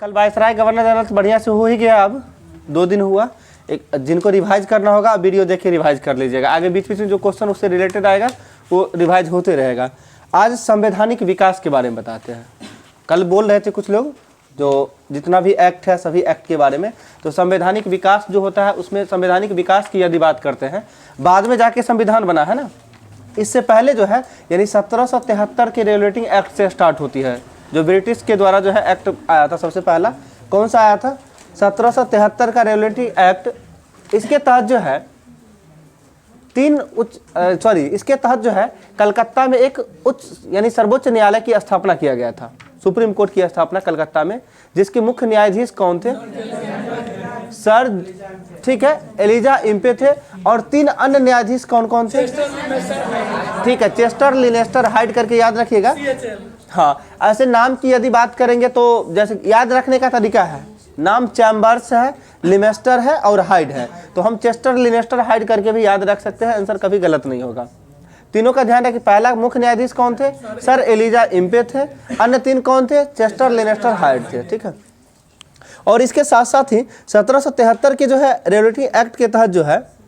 कल viceroy governor general से बढ़िया से हो ही गया। अब 2 दिन हुआ। एक जिनको रिवाइज करना होगा वीडियो देख के रिवाइज कर लीजिएगा। आगे बीच बीच में जो क्वेश्चन उससे रिलेटेड आएगा वो रिवाइज होते रहेगा। आज संवैधानिक विकास के बारे में बताते हैं। कल बोल रहे थे कुछ लोग जो जितना भी एक्ट है सभी एक्ट के बारे में, तो संवैधानिक विकास जो होता है उसमें संवैधानिक विकास की यदि बात करते हैं, बाद में जाके संविधान बना है ना, इससे पहले जो है यानी 1773 के रेगुलेटिंग एक्ट से स्टार्ट होती है। जो ब्रिटिश के द्वारा जो है एक्ट आया था, सबसे पहला कौन सा आया था? 1773 का रेगुलेटिंग एक्ट। इसके तहत जो है इसके तहत जो है कलकत्ता में एक उच्च यानी सर्वोच्च न्यायालय की स्थापना किया गया था। सुप्रीम कोर्ट की स्थापना कलकत्ता में, जिसके मुख्य न्यायाधीश कौन थे? सर, ठीक है, एलिजा इम्पे थे। और 3 अन्य न्यायाधीश कौन कौन थे? ठीक है, चेस्टर, लिनेस्टर, हाइड करके याद रखिएगा। हाँ, ऐसे नाम की यदि बात करेंगे तो जैसे याद रखने का तरीका है, नाम चैम्बर्स है, लिमेस्टर है और हाइड है, तो हम चेस्टर, लिनेस्टर, हाइड करके भी याद रख सकते हैं। आंसर कभी गलत नहीं होगा। तीनों का ध्यान रखिए। पहला मुख्य न्यायाधीश कौन थे? सर एलिजा इम्पे थे। अन्य 3 कौन थे? चेस्टर, लिनेस्टर, हाइड थे। ठीक है, और इसके साथ साथ ही 1773 के जो है रेगुलेटरी एक्ट के तहत जो है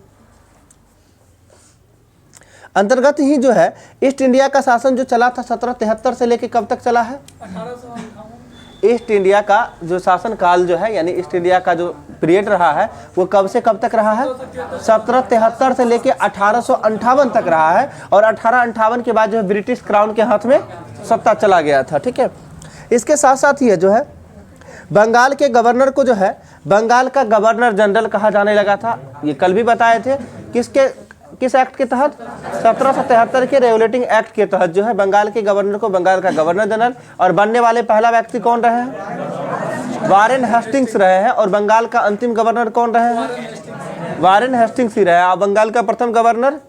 अंतर्गत ही जो है ईस्ट इंडिया का शासन जो चला था 1773 से लेके कब तक चला है? 1858। ईस्ट इंडिया का जो शासन काल जो है यानी ईस्ट इंडिया का जो पीरियड रहा है वो कब से कब तक रहा है? 1773 से लेके 1858 तक रहा है। और 1858 के बाद जो है ब्रिटिश क्राउन के हाथ में सत्ता चला गया था। ठीक है, इसके साथ साथ ही जो है बंगाल के गवर्नर को जो है बंगाल का गवर्नर जनरल कहा जाने लगा था। ये कल भी बताए थे। किस एक्ट के तहत? 1773 के रेगुलेटिंग एक्ट के तहत जो है बंगाल के गवर्नर को बंगाल का गवर्नर जनरल, और बनने वाले पहला व्यक्ति कौन रहे हैं? वारेन हेस्टिंग्स रहे हैं। और बंगाल का अंतिम गवर्नर कौन रहे हैं? वारेन हेस्टिंग्स ही रहे। और बंगाल का प्रथम गवर्नर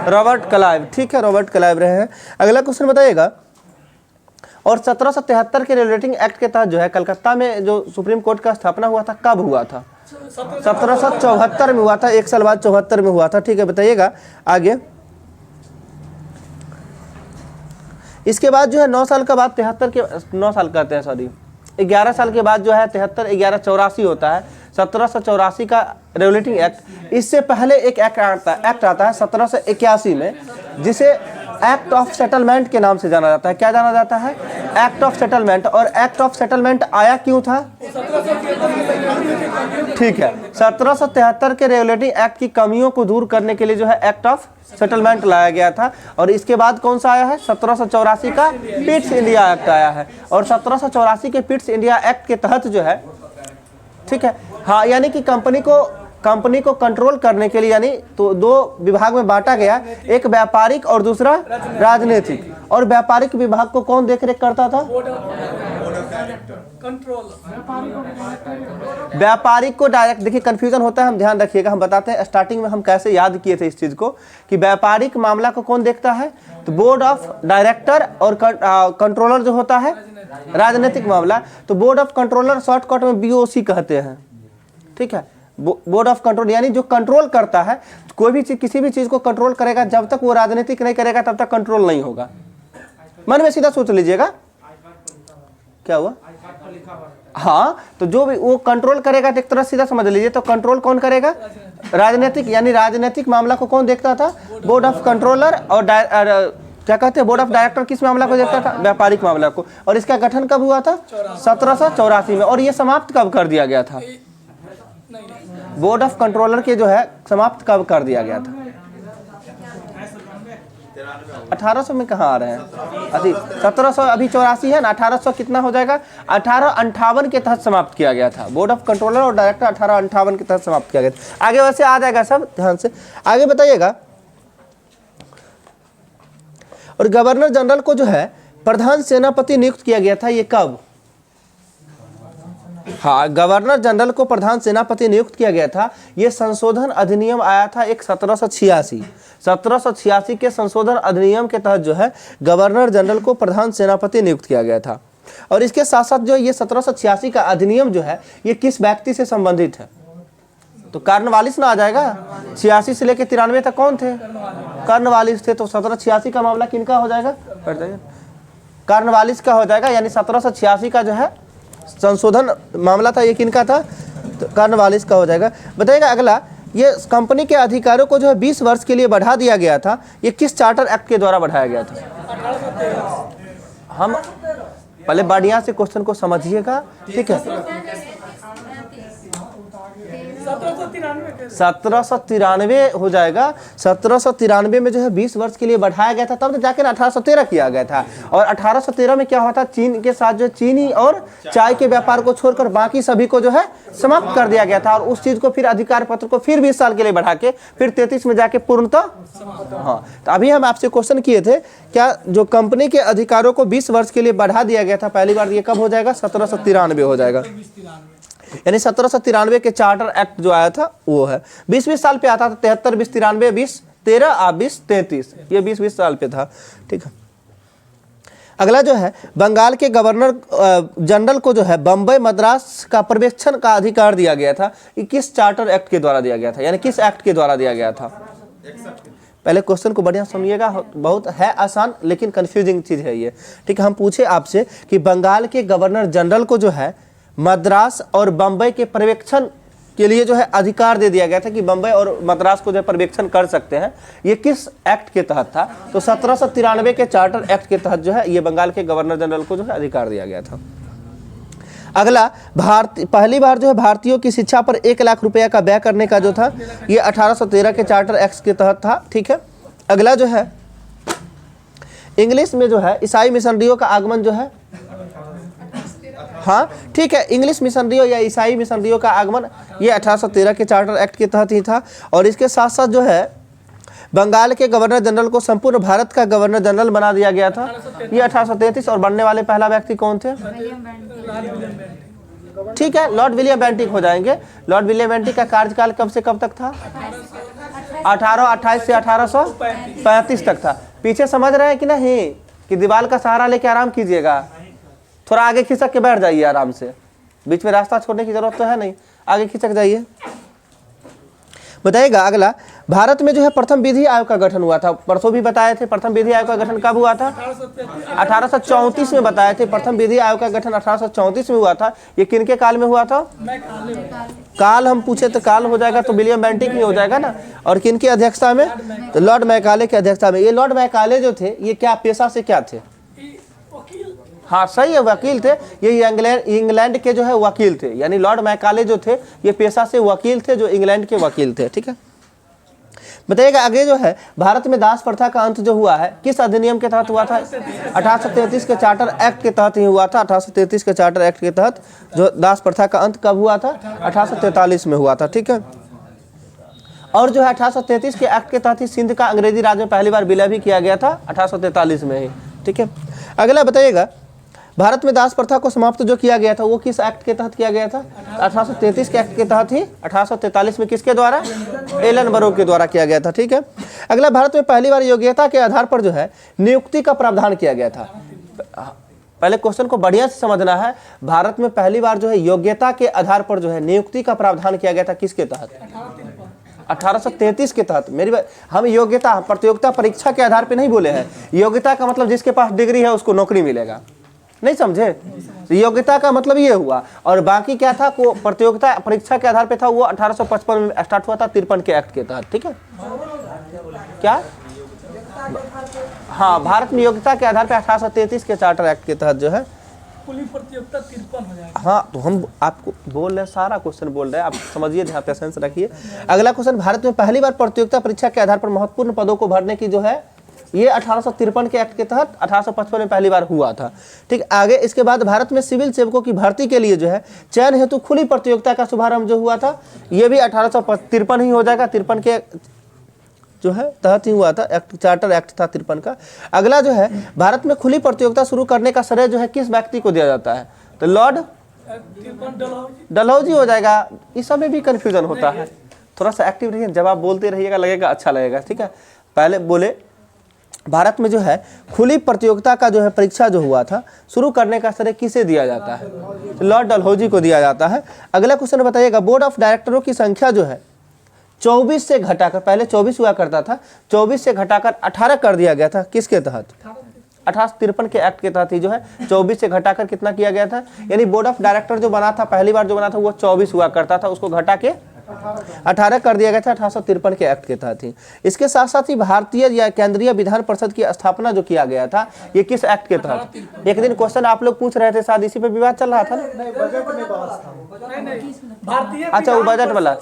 रॉबर्ट क्लाइव। ठीक है, रॉबर्ट क्लाइव रहे हैं। अगला क्वेश्चन बताइएगा। और 1773 के रेगुलेटिंग एक्ट के तहत जो है कलकत्ता में जो सुप्रीम कोर्ट का स्थापना हुआ था कब हुआ था? 1774 में हुआ था। 1 साल बाद 74 में हुआ था। ठीक है, बताइएगा आगे। इसके बाद जो है 9 साल के बाद 9 साल कहते हैं, सॉरी 11 साल के बाद जो है 1184 होता है। 1784 का रेगुलेटिंग एक्ट। इससे पहले एक एक्ट आता है 1781 में, जिसे एक्ट ऑफ सेटलमेंट के नाम से जाना जाता है। क्या जाना जाता है? Act of settlement. और एक्ट ऑफ सेटलमेंट आया क्यों था? ठीक है, 1773 के रेगुलेटिंग एक्ट की कमियों को दूर करने के लिए जो है एक्ट ऑफ सेटलमेंट लाया गया था। और इसके बाद कौन सा आया है? 1784 का पिट्स इंडिया एक्ट आया है। और 1784 के पिट्स इंडिया एक्ट के तहत जो है, ठीक है, हाँ, यानी कि कंपनी को कंट्रोल करने के लिए यानी तो 2 विभाग में बांटा गया, एक व्यापारिक और दूसरा राजनीतिक। और व्यापारिक विभाग को कौन देखरेख करता था? व्यापारिक को डायरेक्ट, देखिए कंफ्यूजन होता है, हम ध्यान रखिएगा। हम बताते हैं स्टार्टिंग में हम कैसे याद किए थे इस चीज को कि व्यापारिक मामला को कौन देखता है? तो बोर्ड ऑफ डायरेक्टर। और कंट्रोलर जो होता है राजनीतिक मामला, तो बोर्ड ऑफ कंट्रोलर शॉर्टकट में BOC कहते हैं। ठीक है, बोर्ड ऑफ कंट्रोल यानी जो कंट्रोल करता है। कोई भी चीज, किसी भी चीज को कंट्रोल करेगा, जब तक वो राजनीतिक नहीं करेगा तब तक कंट्रोल नहीं होगा। मन में सीधा सोच लीजिएगा। क्या हुआ? हाँ, तो जो भी वो कंट्रोल करेगा, एक तरह सीधा समझ लीजिए, तो कंट्रोल कौन करेगा? राजनीतिक, यानी राजनीतिक मामला को कौन देखता था? Board of controller. और क्या कहते हैं, बोर्ड ऑफ डायरेक्टर किस मामला को देखता था? व्यापारिक मामला को। और इसका गठन कब हुआ था? 1784 में। और ये समाप्त कब कर दिया गया था? बोर्ड ऑफ कंट्रोलर के जो है समाप्त कब कर दिया गया था? 1800 में कहाँ आ रहे हैं? अभी 1700, अभी 84 है ना, 1800 कितना हो जाएगा? 1858 के तहत समाप्त किया गया था। बोर्ड ऑफ कंट्रोलर और डायरेक्टर 1858 के तहत समाप्त किया गया था। आगे वैसे आ जाएगा सब, ध्यान से आगे बताइएगा। और गवर्नर जनरल को जो है प्रधान सेनापति नियुक्त किया गया था, ये कब? हाँ, गवर्नर जनरल को प्रधान सेनापति नियुक्त किया गया था। यह संशोधन अधिनियम आया था एक 1786 के संशोधन अधिनियम के तहत जो है गवर्नर जनरल को प्रधान सेनापति नियुक्त किया गया था। और इसके साथ साथ जो ये 1786 का अधिनियम जो है ये किस व्यक्ति से संबंधित है? तो कार्नवालिस ना आ जाएगा। 86 से लेकर 93 तक कौन थे? कार्नवालिस थे। तो 1786 का मामला किनका हो जाएगा? कार्नवालिस का हो जाएगा। यानी 1786 का जो है संशोधन मामला था, ये किनका था? तो कॉर्नवालिस का हो जाएगा। बताइएगा अगला, ये कंपनी के अधिकारों को जो है 20 वर्ष के लिए बढ़ा दिया गया था, ये किस चार्टर एक्ट के द्वारा बढ़ाया गया था? हम पहले बढ़िया से क्वेश्चन को समझिएगा, ठीक है। 1793 हो जाएगा। 1793 में जो है 20 वर्ष के लिए बढ़ाया गया था, तब तो जाकर 1813 किया गया था। और 1813 में क्या हुआ था? चीन के साथ जो चीनी और चाय के व्यापार को छोड़कर बाकी सभी को जो है समाप्त कर दिया गया था। और उस चीज को फिर अधिकार पत्र को फिर 20 साल के लिए बढ़ा के फिर 33 में जाके पूर्णतः, हाँ। तो अभी हम आपसे क्वेश्चन किए थे, क्या जो कंपनी के अधिकारों को 20 वर्ष के लिए बढ़ा दिया गया था पहली बार, ये कब हो जाएगा? 1793 हो जाएगा। यानी 1793 के चार्टर एक्ट जो आया था वो है। 20-20 साल पे आता था, 73, 20, 93, 20, 13, 20, 33, ये 20-20 साल पे था, ठीक है। अगला जो है, बंगाल के गवर्नर जनरल को जो है बम्बई मद्रास का पर्यवेक्षण का अधिकार दिया गया था, ये किस चार्टर एक्ट के द्वारा दिया गया था? यानी किस एक्ट के द्वारा दिया गया था? पहले क्वेश्चन को बढ़िया सुनिएगा, बहुत है आसान लेकिन कंफ्यूजिंग चीज है ये, ठीक है। हम पूछे आपसे कि बंगाल के गवर्नर जनरल को जो है मद्रास और बम्बई के पर्यवेक्षण के लिए जो है अधिकार दे दिया गया था कि बम्बई और मद्रास को जो है पर्यवेक्षण कर सकते हैं, ये किस एक्ट के तहत था? तो 1793 के चार्टर एक्ट के तहत जो है ये बंगाल के गवर्नर जनरल को जो है अधिकार दिया गया था। अगला, पहली बार जो है भारतीयों की शिक्षा पर 1 लाख रुपया का व्यय करने का जो था, ये 1813 के चार्टर एक्ट के तहत था, ठीक है। अगला जो है, इंग्लिश में जो है ईसाई मिशनरियों का आगमन जो है, हाँ ठीक है, इंग्लिश मिशनरियों या ईसाई मिशनरियों का आगमन ये 1813 के चार्टर एक्ट के तहत ही था। और इसके साथ साथ जो है बंगाल के गवर्नर जनरल को संपूर्ण भारत का गवर्नर जनरल बना दिया गया था, ये 1833। और बनने वाले पहला व्यक्ति कौन थे? ठीक है, लॉर्ड विलियम बेंटिक हो जाएंगे। लॉर्ड विलियम बेंटिक का कार्यकाल कब से कब तक था? 1828 से 1835 तक था। पीछे समझ रहे हैं कि नहीं? कि दीवार का सहारा लेके आराम कीजिएगा, थोड़ा आगे खिसक के बैठ जाइए आराम से, बीच में रास्ता छोड़ने की जरूरत तो है नहीं, आगे खिसक जाइए। बताइएगा अगला, भारत में जो है प्रथम विधि आयोग का गठन हुआ था, परसों भी बताए थे। प्रथम विधि आयोग का गठन कब हुआ था? 1834 में बताए थे। प्रथम विधि आयोग का गठन 1834 में हुआ था। ये किनके काल में हुआ था? काल हम पूछे तो काल हो जाएगा तो विलियम बेंटिक ही हो जाएगा ना। और किनकी अध्यक्षता में? तो लॉर्ड मैकाले की अध्यक्षता में। ये लॉर्ड मैकाले जो थे ये क्या पेशा से क्या थे? हाँ सही है, वकील थे। ये इंग्लैंड के जो है वकील थे, यानी लॉर्ड मैकाले जो थे ये पेशा से वकील थे, जो इंग्लैंड के वकील थे, ठीक है। बताइएगा आगे जो है, भारत में दास प्रथा का अंत जो हुआ है किस अधिनियम के तहत हुआ था? 1833 के चार्टर एक्ट के तहत ही हुआ था। 1833 के चार्टर एक्ट के तहत जो दास प्रथा का अंत कब हुआ था? 1843 में हुआ था, ठीक है। और जो है 1833 के एक्ट के तहत ही सिंध का अंग्रेजी राज में पहली बार विलय भी किया गया था, 1843 में ही, ठीक है। अगला बताइएगा, भारत में दास प्रथा को समाप्त जो किया गया था वो किस एक्ट के तहत किया गया था? 1833 के एक्ट के तहत ही। 1843 में किसके द्वारा? एलन बरो के द्वारा किया गया था, ठीक है। अगला, भारत में पहली बार योग्यता के आधार पर जो है नियुक्ति का प्रावधान किया गया था। पहले क्वेश्चन को बढ़िया से समझना है। भारत में पहली बार जो है योग्यता के आधार पर जो है नियुक्ति का प्रावधान किया गया था, किसके तहत? 1833 के तहत। हम योग्यता प्रतियोगिता परीक्षा के आधार पर नहीं बोले हैं। योग्यता का मतलब जिसके पास डिग्री है उसको नौकरी मिलेगा, नहीं समझे? योग्यता का मतलब ये हुआ। और बाकी क्या था को प्रतियोगिता परीक्षा के आधार पे था, वो 1855 में स्टार्ट हुआ था 53 के एक्ट के तहत, ठीक है। क्या? हाँ, भारत में योग्यता के आधार पे 1833 के चार्टर एक्ट के तहत जो है प्रतियोगिता 53 हो जाएगा। हाँ, तो हम आपको बोल रहे हैं, सारा क्वेश्चन बोल रहे हैं, आप समझिए, ध्यान पेशेंस रखिए। अगला क्वेश्चन, भारत में पहली बार प्रतियोगिता परीक्षा के आधार पर महत्वपूर्ण पदों को भरने की जो है ये 1853 के एक्ट के तहत 1855 में पहली बार हुआ था, ठीक। आगे इसके बाद भारत में सिविल सेवकों की भर्ती के लिए जो है चयन हेतु खुली प्रतियोगिता का शुभारंभ जो हुआ था, ये भी 1853 ही हो जाएगा। 53 के जो है तहत ही हुआ था, एक्ट चार्टर एक्ट था 53 का। अगला जो है, भारत में खुली प्रतियोगिता शुरू करने का श्रेय जो है किस व्यक्ति को दिया जाता है? तो लॉर्ड डलहौजी हो जाएगा। इस सब में भी कंफ्यूजन होता है, थोड़ा सा एक्टिव रहिए, जब आप बोलते रहिएगा लगेगा अच्छा लगेगा, ठीक है। पहले बोले भारत में जो है खुली प्रतियोगिता का जो है परीक्षा जो हुआ था शुरू करने का श्रेय किसे दिया जाता है? तो लॉर्ड डलहौजी को दिया जाता है। अगला क्वेश्चन बताइएगा, बोर्ड ऑफ डायरेक्टरों की संख्या जो है 24 से घटाकर, पहले 24 हुआ करता था, 24 से घटाकर 18 कर दिया गया था, किसके तहत? 1853 के एक्ट के तहत ही जो है 24 से घटाकर कितना किया गया था, यानी बोर्ड ऑफ डायरेक्टर जो बना था पहली बार जो बना था वो 24 हुआ करता था, उसको घटा के 18 कर दिया गया था 1853 के एक्ट के तहत ही। इसके साथ साथ ही भारतीय या केंद्रीय विधान परिषद की स्थापना जो किया गया था ये किस एक्ट के तहत? एक दिन क्वेश्चन आप लोग पूछ रहे थे, शायद इसी पे विवाद चल रहा था ना। भारतीय अच्छा, वो बजट वाला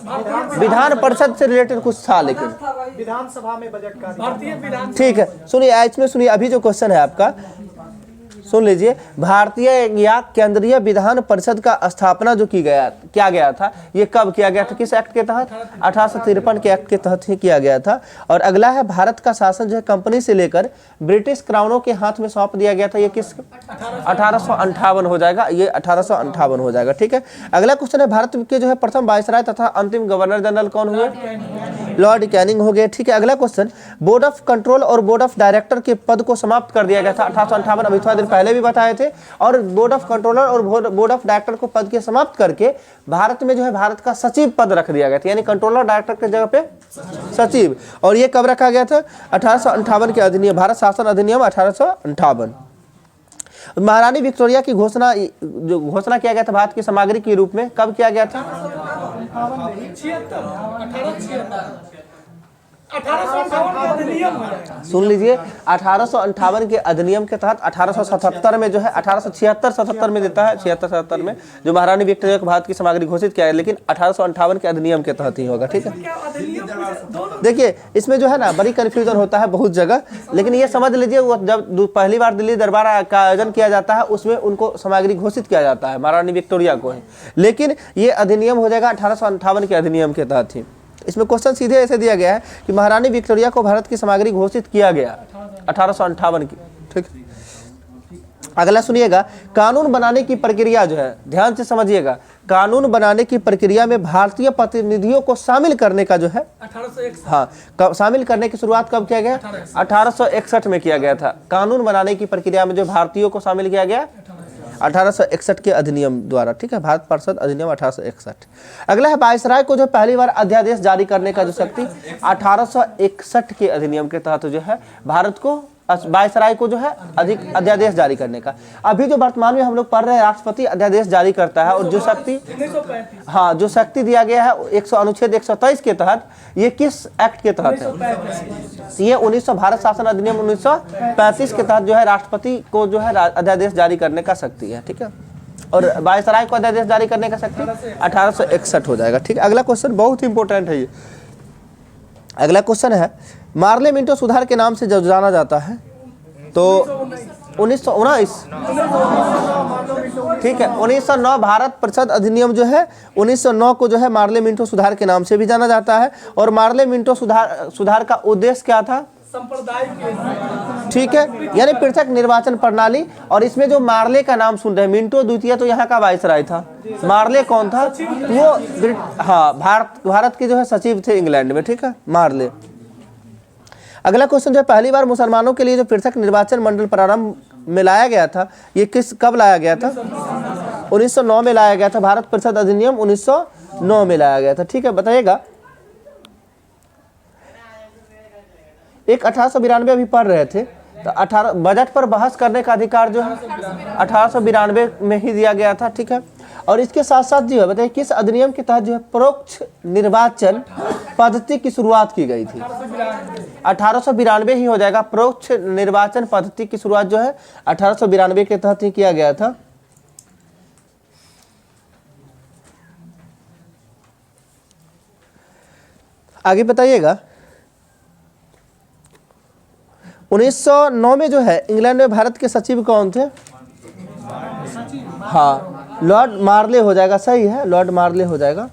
विधान परिषद से रिलेटेड कुछ था, लेकिन विधानसभा में बजट का भारतीय विधान ठीक है। सुनिए इसमें सुनिए, अभी जो क्वेश्चन है आपका सुन लीजिए, भारतीय या केंद्रीय विधान परिषद का स्थापना जो किया गया था ये कब किया गया था, किस एक्ट के तहत? 1853 के एक्ट के तहत ही किया गया था। और अगला है भारत का शासन जो है कंपनी से लेकर ब्रिटिश क्राउनों के हाथ में सौंप दिया गया था, ये किस 1858 हो जाएगा, ये 1858 हो जाएगा। ठीक है, अगला क्वेश्चन है भारत के जो है प्रथम वायसराय तथा अंतिम गवर्नर जनरल कौन हुए? लॉर्ड कैनिंग हो गए। ठीक है, अगला क्वेश्चन, बोर्ड ऑफ कंट्रोल और बोर्ड ऑफ डायरेक्टर के पद को समाप्त कर दिया गया था 1858, अभी थोड़ा देर पहले भी बताए थे। और बोर्ड ऑफ कंट्रोलर और बोर्ड ऑफ डायरेक्टर को पद के समाप्त करके भारत में जो है भारत का सचिव पद रख दिया गया था, यानी कंट्रोलर डायरेक्टर की जगह पे सचिव। और ये कब रखा गया था? 1858 के अधिनियम, भारत शासन अधिनियम 1858। महारानी विक्टोरिया की घोषणा किया गया था भारत की सामग्री के रूप में, कब किया गया था? 1858 का अधिनियम है। सुन लीजिए, 1858 के अधिनियम के तहत 1877 में जो है 1876-77 में देता है, 76-77 में जो महारानी विक्टोरिया को भारत की सामग्री घोषित किया है, लेकिन 1858 के अधिनियम के तहत ही होगा। ठीक है, क्या अधिनियम दोनों देखिए इसमें जो है ना बड़ी कंफ्यूजन होता है बहुत जगह, लेकिन ये समझ लीजिए वो जब पहली बार दिल्ली दरबार का आयोजन किया जाता है उसमें उनको सामग्री घोषित किया जाता है महारानी विक्टोरिया को ही, लेकिन ये अधिनियम हो जाएगा 1858 के अधिनियम के तहत ही। इसमें क्वेश्चन सीधे ऐसे दिया गया है कि महारानी विक्टोरिया को भारत की सामग्री घोषित किया गया 1858 की। ठीक, अगला सुनिएगा, कानून बनाने की प्रक्रिया जो है ध्यान से समझिएगा, कानून बनाने की प्रक्रिया में भारतीय प्रतिनिधियों को शामिल करने का जो है 1861 हाँ शामिल करने की शुरुआत कब किया गया? 1861 में किया गया था। कानून बनाने की प्रक्रिया में जो भारतीयों को शामिल किया गया 1861 के अधिनियम द्वारा। ठीक है, भारत परिषद अधिनियम 1861। अगला है वायसराय को जो पहली बार अध्यादेश जारी करने का जो शक्ति 1861 के अधिनियम के तहत जो है भारत को वायसराय को जो है अधिक अध्यादेश जारी करने का। अभी जो वर्तमान में हम लोग पढ़ रहे हैं राष्ट्रपति अध्यादेश जारी करता है, और जो शक्ति 1935 हाँ जो शक्ति दिया गया है अनुच्छेद 123 के तहत, ये किस एक्ट के तहत है? ये 1900 भारत शासन अधिनियम 1935 के तहत जो है राष्ट्रपति को जो है अध्यादेश जारी करने का शक्ति है। ठीक है, और वायसराय को अध्यादेश जारी करने का शक्ति 1861 हो जाएगा। ठीक है, अगला क्वेश्चन बहुत इंपॉर्टेंट है ये। अगला क्वेश्चन है, मार्ले मिंटो सुधार के नाम से जो जाना जाता है तो 1919 ठीक है 1909 भारत परिषद अधिनियम जो है 1909 को जो है मार्ले मिंटो सुधार के नाम से भी जाना जाता है। और मार्ले मिंटो सुधार का उद्देश्य क्या था? सांप्रदायिक, ठीक है, यानी पृथक निर्वाचन प्रणाली। और इसमें जो मार्ले का नाम सुन रहे हैं, मिंटो द्वितीय तो यहाँ का वायसराय था, मार्ले कौन था? वो हाँ भारत के जो है सचिव थे इंग्लैंड में। ठीक है, मार्ले। अगला क्वेश्चन जो है, पहली बार मुसलमानों के लिए जो पृथक निर्वाचन मंडल प्रारंभ में लाया गया था, ये कब लाया गया था? 1909 में लाया गया था। भारत परिषद अधिनियम 1909 में लाया गया था। ठीक है, बताइएगा, एक 1892 अभी पढ़ रहे थे तो बजट पर बहस करने का अधिकार जो है 1892 में ही दिया गया था। ठीक है, और इसके साथ साथ जो है बताइए किस अधिनियम के तहत जो है परोक्ष निर्वाचन पद्धति की शुरुआत की गई थी? 1892 ही हो जाएगा। परोक्ष निर्वाचन पद्धति की शुरुआत जो है 1892 के तहत ही किया गया था। आगे बताइएगा, 1909 में जो है इंग्लैंड में भारत के सचिव कौन थे? हाँ, लॉर्ड मार्ले हो जाएगा। सही है, लॉर्ड मार्ले हो जाएगा।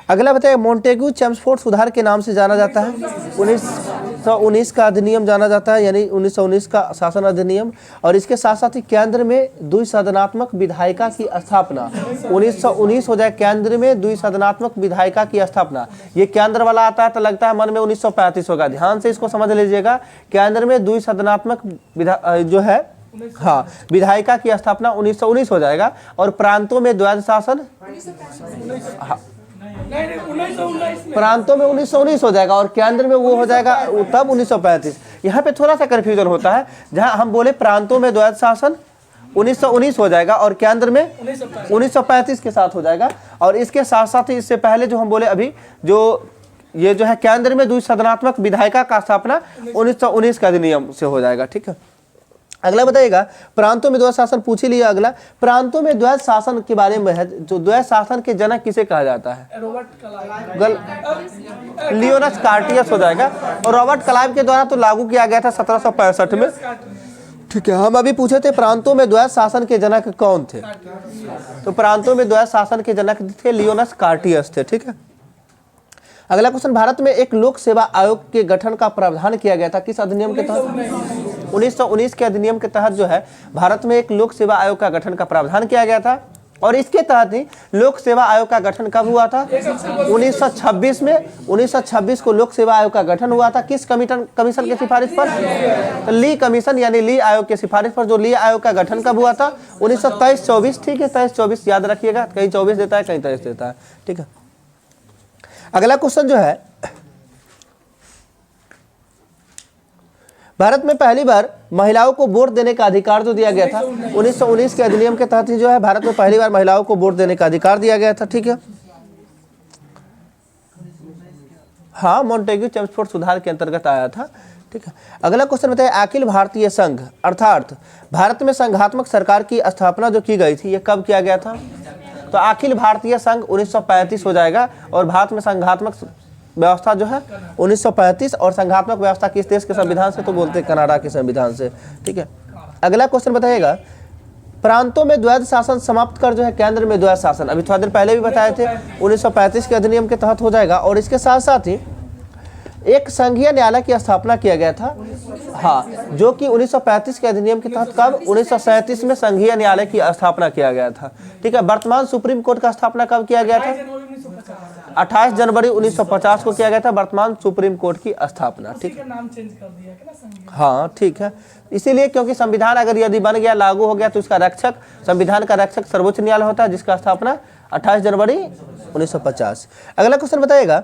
अगला बताइए, मोंटेग्यू चेम्सफोर्ड सुधार के नाम से जाना जाता है। 1919 का अधिनियम जाना जाता है, यानी 1919 का शासन अधिनियम। और इसके साथ साथ ही केंद्र में द्विसदनात्मक विधायिका की स्थापना 1919 हो जाए। केंद्र में द्विसदनात्मक विधायिका की स्थापना, ये केंद्र वाला आता है तो लगता है मन में 1935 होगा, ध्यान से इसको समझ लीजिएगा। केंद्र में द्विसदनात्मक जो है हाँ विधायिका की स्थापना 1919 हो जाएगा। और प्रांतों में द्वैध शासन नहीं 1919 में प्रांतों में 1919 हो जाएगा और केंद्र में वो हो जाएगा तब 1935। यहाँ पे थोड़ा सा कंफ्यूजन होता है, जहाँ हम बोले प्रांतों में द्वैध शासन 1919 हो जाएगा और केंद्र में 1935 के साथ हो जाएगा। और इसके साथ साथ ही इससे पहले जो हम बोले अभी जो ये जो है केंद्र में द्विसदनात्मक विधायिका का स्थापना 1919 का अधिनियम से हो जाएगा। ठीक है, अगला बताइएगा प्रांतों में द्वैध शासन पूछ ही लिया। अगला प्रांतों में द्वैध शासन के बारे में है, जो द्वैध शासन के जनक किसे कहा जाता है? Robert Clive. लियोनस कार्टियस हो जाएगा और रॉबर्ट क्लाइव के द्वारा तो लागू किया गया था 1765 में। ठीक है, हम अभी पूछे थे प्रांतों में द्वैध शासन के जनक कौन थे, तो प्रांतों में द्वैध शासन के जनक थे लियोनस कार्टियस थे। ठीक है, अगला क्वेश्चन, भारत में एक लोक सेवा आयोग के गठन का प्रावधान किया गया था किस अधिनियम के तहत? 1919 के अधिनियम के तहत जो है भारत में एक लोक सेवा आयोग का गठन का प्रावधान किया गया था। और इसके तहत ही लोक सेवा आयोग का गठन कब हुआ था? 1926 में। 1926 को लोक सेवा आयोग का गठन हुआ था किस कमीशन की सिफारिश पर? तो ली कमीशन यानी ली आयोग की सिफारिश पर। जो ली आयोग का गठन कब हुआ था? 1923-24। ठीक है, 23-24 याद रखिएगा, कहीं 24 देता है कहीं 23 देता है। ठीक है, अगला क्वेश्चन जो है, भारत में पहली बार महिलाओं को वोट देने का अधिकार जो दिया गया था 1919 के अधिनियम के तहत ही जो है भारत में पहली बार महिलाओं को वोट देने का अधिकार दिया गया था। ठीक है, हाँ, मॉन्टेग्यू चेम्सफोर्ड सुधार के अंतर्गत आया था। ठीक है, अगला क्वेश्चन बताइए, अखिल भारतीय संघ अर्थात भारत में संघात्मक सरकार की स्थापना जो की गई थी ये कब किया गया था? तो अखिल भारतीय संघ 1935 हो जाएगा और भारत में संघात्मक व्यवस्था जो है 1935। और संघात्मक व्यवस्था किस देश के संविधान से? तो बोलते हैं कनाडा के संविधान से। ठीक है, अगला क्वेश्चन बताइएगा, प्रांतों में द्वैध शासन समाप्त कर जो है केंद्र में द्वैध शासन, अभी थोड़ा देर पहले भी बताए थे 1935 के अधिनियम के तहत हो जाएगा। और इसके साथ साथ ही एक संघीय न्यायालय की स्थापना किया गया था, हाँ, जो कि 1935 के अधिनियम के तहत कब? 1937 में संघीय न्यायालय की स्थापना किया गया था। ठीक है, वर्तमान सुप्रीम कोर्ट का स्थापना कब किया गया था? 28 जनवरी 1950 को किया गया था वर्तमान सुप्रीम कोर्ट की स्थापना। ठीक है, नाम चेंज कर दिया कि ना संघ। हाँ, ठीक है, इसीलिए क्योंकि संविधान अगर यदि बन गया, लागू हो गया, तो इसका रक्षक, संविधान का रक्षक सर्वोच्च न्यायालय होता है, जिसका स्थापना 28 जनवरी 1950। अगला क्वेश्चन बताइएगा,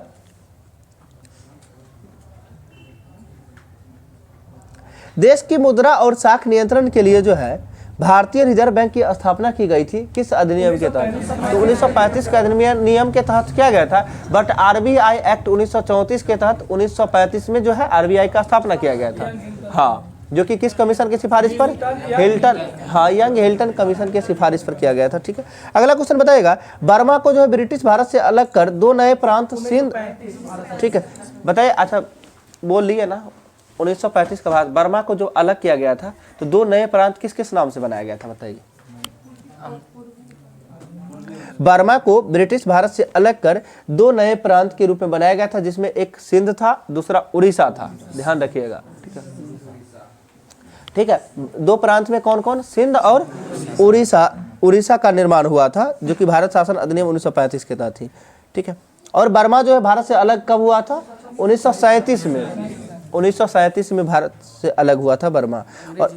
देश की मुद्रा और साख नियंत्रण के लिए जो है भारतीय रिजर्व बैंक की स्थापना की गई थी किस अधिनियम के तहत? तो 1935 के अधिनियम के तहत किया गया था। बट आरबीआई एक्ट 1934 के तहत 1935 में जो है आरबीआई का स्थापना किया गया था, हाँ, जो कि किस कमीशन की सिफारिश पर? हिल्टन, हाँ, यंग हिल्टन कमीशन के सिफारिश पर किया गया था। ठीक है, अगला क्वेश्चन बताइएगा, बर्मा को जो है ब्रिटिश भारत से अलग कर दो नए प्रांत सिंध, ठीक है, बताइए, अच्छा बोल लिए ना 1935 के बाद बर्मा को जो अलग किया गया था तो दो नए प्रांत किस किस नाम से बनाया गया था बताइए? बर्मा को ब्रिटिश भारत से अलग कर दो नए प्रांत के रूप में बनाया गया था, जिसमें एक सिंध था, दूसरा उड़ीसा था, ध्यान रखिएगा। ठीक है, ठीक है, दो प्रांत में कौन कौन? सिंध और उड़ीसा का निर्माण हुआ था, जो कि भारत शासन अधिनियम 1935 के तहत थी। ठीक है, और बर्मा जो है भारत से अलग कब हुआ था? 1937 में। 1937 में भारत से अलग हुआ था बर्मा। और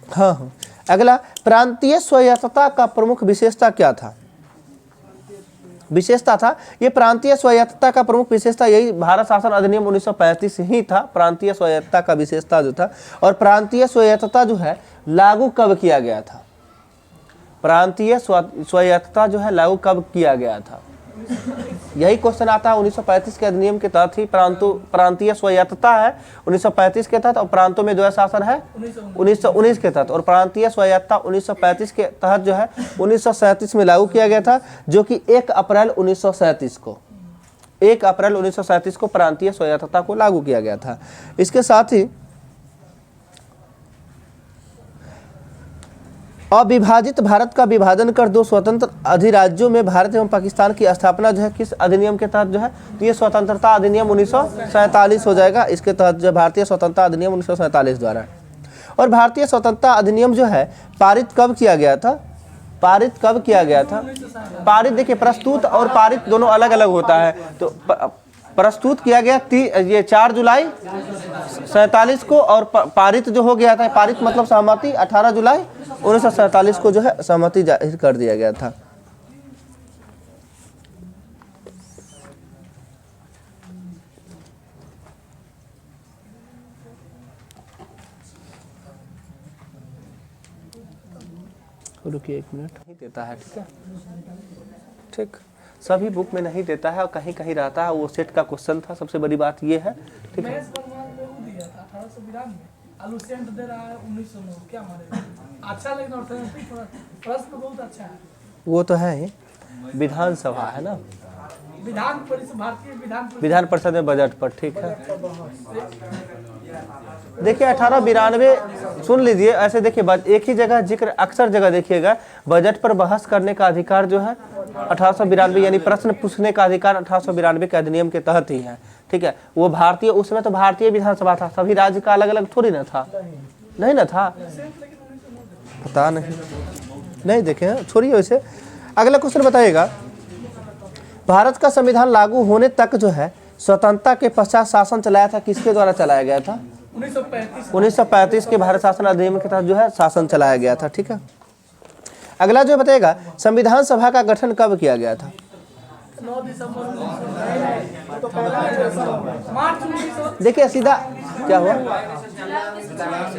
हाँ हाँ, अगला, प्रांतीय स्वायत्तता का प्रमुख विशेषता क्या था? विशेषता था, ये प्रांतीय स्वायत्तता का प्रमुख विशेषता यही भारत शासन अधिनियम 1935 ही था, प्रांतीय स्वायत्तता का विशेषता जो था। और प्रांतीय स्वायत्तता जो है लागू कब किया गया था? प्रांतीय स्वायत्तता जो है लागू कब किया गया था? यही क्वेश्चन आता है 1935 के अधिनियम के तहत ही प्रांतीय स्वायत्तता है 1935 के तहत, और प्रांतों में द्वैध शासन है 1919 के तहत। और प्रांतीय स्वायत्तता 1935 के तहत जो है 1937 में लागू किया गया था, जो कि 1 अप्रैल 1937 को प्रांतीय स्वायत्तता को लागू किया गया था। इसके साथ ही अविभाजित भारत का विभाजन कर दो स्वतंत्र अधिराज्यों में भारत एवं पाकिस्तान की स्थापना जो है किस अधिनियम के तहत जो है? तो ये स्वतंत्रता अधिनियम 1947 हो जाएगा। इसके तहत जो भारतीय स्वतंत्रता अधिनियम 1947 द्वारा। और भारतीय स्वतंत्रता अधिनियम जो है पारित कब किया गया था? पारित देखिए, प्रस्तुत और पारित दोनों अलग अलग होता है। तो प्रस्तुत किया गया ये 4 जुलाई 47 को, और पारित जो हो गया था, पारित मतलब सहमति, 18 जुलाई 1947 को जो है सहमति जाहिर कर दिया गया था। रुकिए एक मिनट, नहीं देता है, ठीक है, ठीक, सभी बुक में नहीं देता है और कहीं कहीं रहता है, वो सेट का क्वेश्चन था, सबसे बड़ी बात ये है, ठीक है। मैथ्स बनवान में वो दिया था 1892, आलूसेंट दे रहा है 1909, क्या मारेगा? अच्छा, लेकिन अर्थव्यवस्थिक प्रश्न बहुत अच्छा है। वो तो है ही, विधानसभा है ना, विधान परिषद, भारतीय विधान परिषद में बजट पर, ठीक है। देखिए 1892, सुन लीजिए ऐसे, देखिए एक ही जगह जिक्र, अक्सर जगह देखिएगा, बजट पर बहस करने का अधिकार जो है 1892, यानी प्रश्न पूछने का अधिकार 1892 के अधिनियम के तहत ही है, ठीक है। वो भारतीय, उसमें तो भारतीय विधानसभा था, सभी राज्य का अलग अलग थोड़ी ना था, नहीं ना था, पता नहीं देखे, छोड़िए वैसे। अगला क्वेश्चन बताइएगा, भारत का संविधान लागू होने तक जो है स्वतंत्रता के पश्चात शासन चलाया था, किसके द्वारा चलाया गया था? 1935 के भारत शासन अधिनियम के तहत जो है शासन चलाया गया था, ठीक है। अगला जो बताएगा, संविधान सभा का गठन कब किया गया था? 9 दिसंबर मार्च 1900। देखिए सीधा क्या हुआ,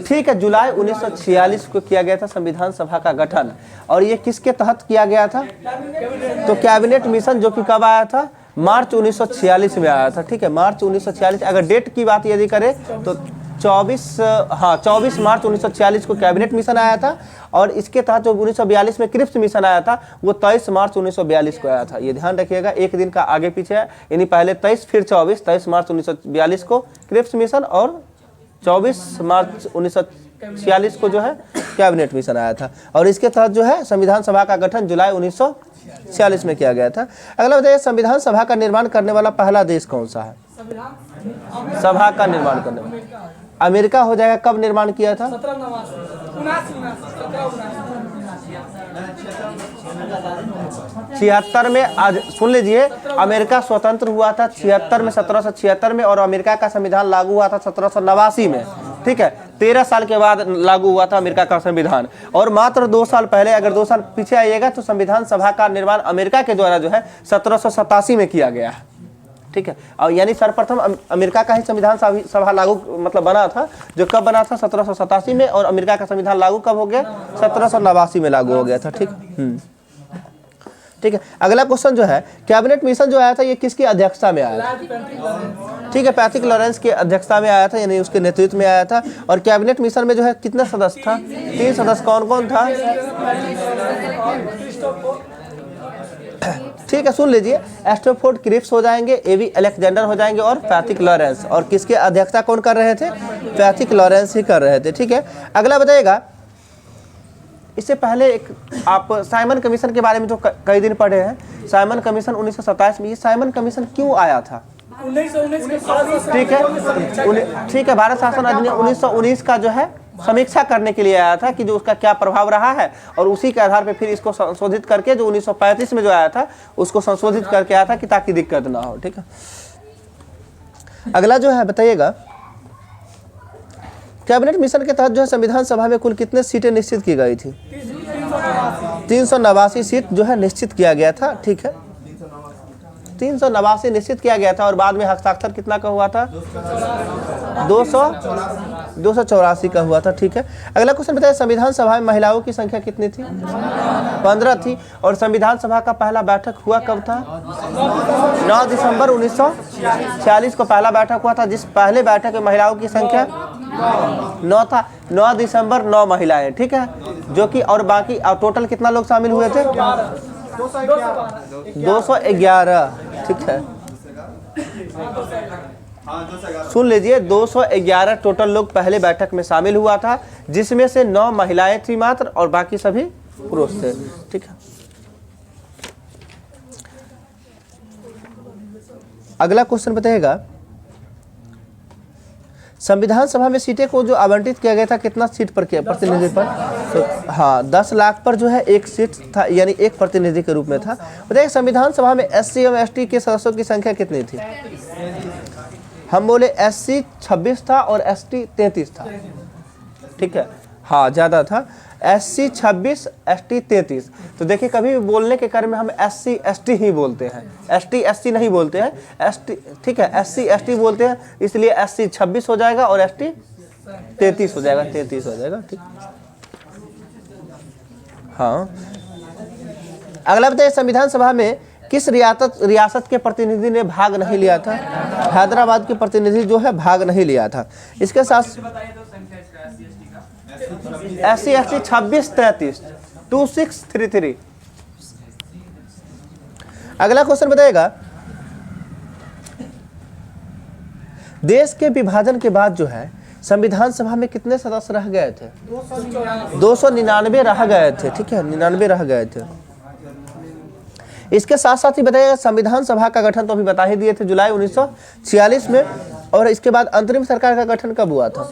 ठीक है, जुलाई 1946 को किया गया था संविधान सभा का गठन, और ये किसके तहत किया गया था? तो कैबिनेट मिशन, जो कि कब आया था? मार्च 1946 में आया था, ठीक है, मार्च 1946। अगर डेट की बात यदि करें तो 24 मार्च 1946 को कैबिनेट मिशन आया था, और इसके तहत जो 1942 में क्रिप्स मिशन आया था वो 23 मार्च 1942 को आया था। ये ध्यान रखिएगा, एक दिन का आगे पीछे है, यानी पहले 23 फिर 23 मार्च 1942 को क्रिप्स मिशन, और 24 मार्च 1946 को जो है कैबिनेट मिशन आया था, और इसके तहत जो है संविधान सभा का गठन जुलाई 1946 में किया गया था। अगला बताइए, संविधान सभा का निर्माण करने वाला पहला देश कौन सा है? सभा का निर्माण करने वाला अमेरिका हो जाएगा। कब निर्माण किया था? 76 में। आज सुन लीजिए, अमेरिका स्वतंत्र हुआ था 76 में, 1776 में, और अमेरिका का संविधान लागू हुआ था 1789 में, ठीक है। 13 साल के बाद लागू हुआ था अमेरिका का संविधान, और मात्र 2 साल पहले, अगर 2 साल पीछे आइएगा तो संविधान सभा का निर्माण अमेरिका के द्वारा जो है 1787 में किया गया है, ठीक है। और यानी सर्वप्रथम अमेरिका का ही संविधान सभा लागू मतलब बना था, जो कब बना था? 1787 में, और अमेरिका का संविधान लागू कब हो गया? 1789 में लागू हो गया था, ठीक, ठीक है। अगला क्वेश्चन जो है, कैबिनेट मिशन जो आया था ये किसकी अध्यक्षता में आया था? ठीक है, पैट्रिक लॉरेंस की अध्यक्षता में आया था, यानी उसके नेतृत्व में आया था। और कैबिनेट मिशन में जो है कितने सदस्य था? 3 सदस्य। कौन कौन था? ठीक है, सुन लीजिए, स्टैमफोर्ड क्रिप्स हो जाएंगे, एवी अलेक्जेंडर हो जाएंगे, और पैट्रिक लॉरेंस। और किसके अध्यक्षता कौन कर रहे थे? पैट्रिक लॉरेंस ही कर रहे थे, ठीक है। अगला बताइएगा, इससे पहले एक आप साइमन कमीशन के बारे में तो कई दिन पढ़े हैं। साइमन कमीशन 1927 में, ये साइमन कमीशन क्यों आया था? 1919 ठीक है, ठीक है, भारत शासन अधिनियम 1919 का जो है समीक्षा करने के लिए आया था कि जो उसका क्या प्रभाव रहा है, और उसी के आधार पर फिर इसको संशोधित करके जो 1935 में जो आया था उसको संशोधित करके आया था कि ताकि दिक्कत ना हो, ठीक है। अगला जो है बताइएगा, कैबिनेट मिशन के तहत जो है संविधान सभा में कुल कितने सीटें निश्चित की गई थी? 389 सीट जो है निश्चित किया गया था, ठीक है, 389 निश्चित किया गया था, और बाद में हस्ताक्षर कितना का हुआ था? 284 का हुआ था, ठीक है। अगला क्वेश्चन बताइए, संविधान सभा में महिलाओं की संख्या कितनी थी? 15 थी। और संविधान सभा का पहला बैठक हुआ कब था? 9 दिसंबर 1946 को पहला बैठक हुआ था, जिस पहले बैठक में महिलाओं की संख्या 9 था। 9 दिसंबर 9 महिलाएं, ठीक है, जो कि, और बाकी टोटल कितना लोग शामिल हुए थे? 211, ठीक है। सुन लीजिए, 211 टोटल लोग पहले बैठक में शामिल हुआ था, जिसमें से 9 महिलाएं थी मात्र, और बाकी सभी पुरुष थे, ठीक है। अगला क्वेश्चन बताइएगा, संविधान सभा में सीटें को जो आवंटित किया गया था कितना सीट पर किया? प्रतिनिधि पर, तो हाँ 10 लाख पर जो है 1 सीट था, यानी 1 प्रतिनिधि के रूप में था। बताइए, संविधान सभा में SC एवं ST के सदस्यों की संख्या कितनी थी? हम बोले SC 26 था और ST 33 था, ठीक है, हाँ ज़्यादा था। SC 26, ST 33। तो देखिए, कभी भी बोलने के क्रम में हम SC ST ही बोलते हैं, ST SC नहीं बोलते हैं, ST, ठीक है, SC ST बोलते हैं, इसलिए SC 26 हो जाएगा और ST 33 हो जाएगा, 33 हो जाएगा, ठीक। हाँ, अगला बताइए संविधान सभा में किस रियासत के प्रतिनिधि ने भाग नहीं लिया था? हैदराबाद के प्रतिनिधि जो है भाग नहीं लिया था। इसके साथ SC ST 2633 2633। अगला क्वेश्चन बताइएगा देश के विभाजन के बाद जो है संविधान सभा में कितने सदस्य रह गए थे? 299 रह गए थे। ठीक है, 99 रह गए थे। इसके साथ साथ ही बताइएगा संविधान सभा का गठन तो अभी बता ही दिए थे, जुलाई 1946 में। और इसके बाद अंतरिम सरकार का गठन कब हुआ था?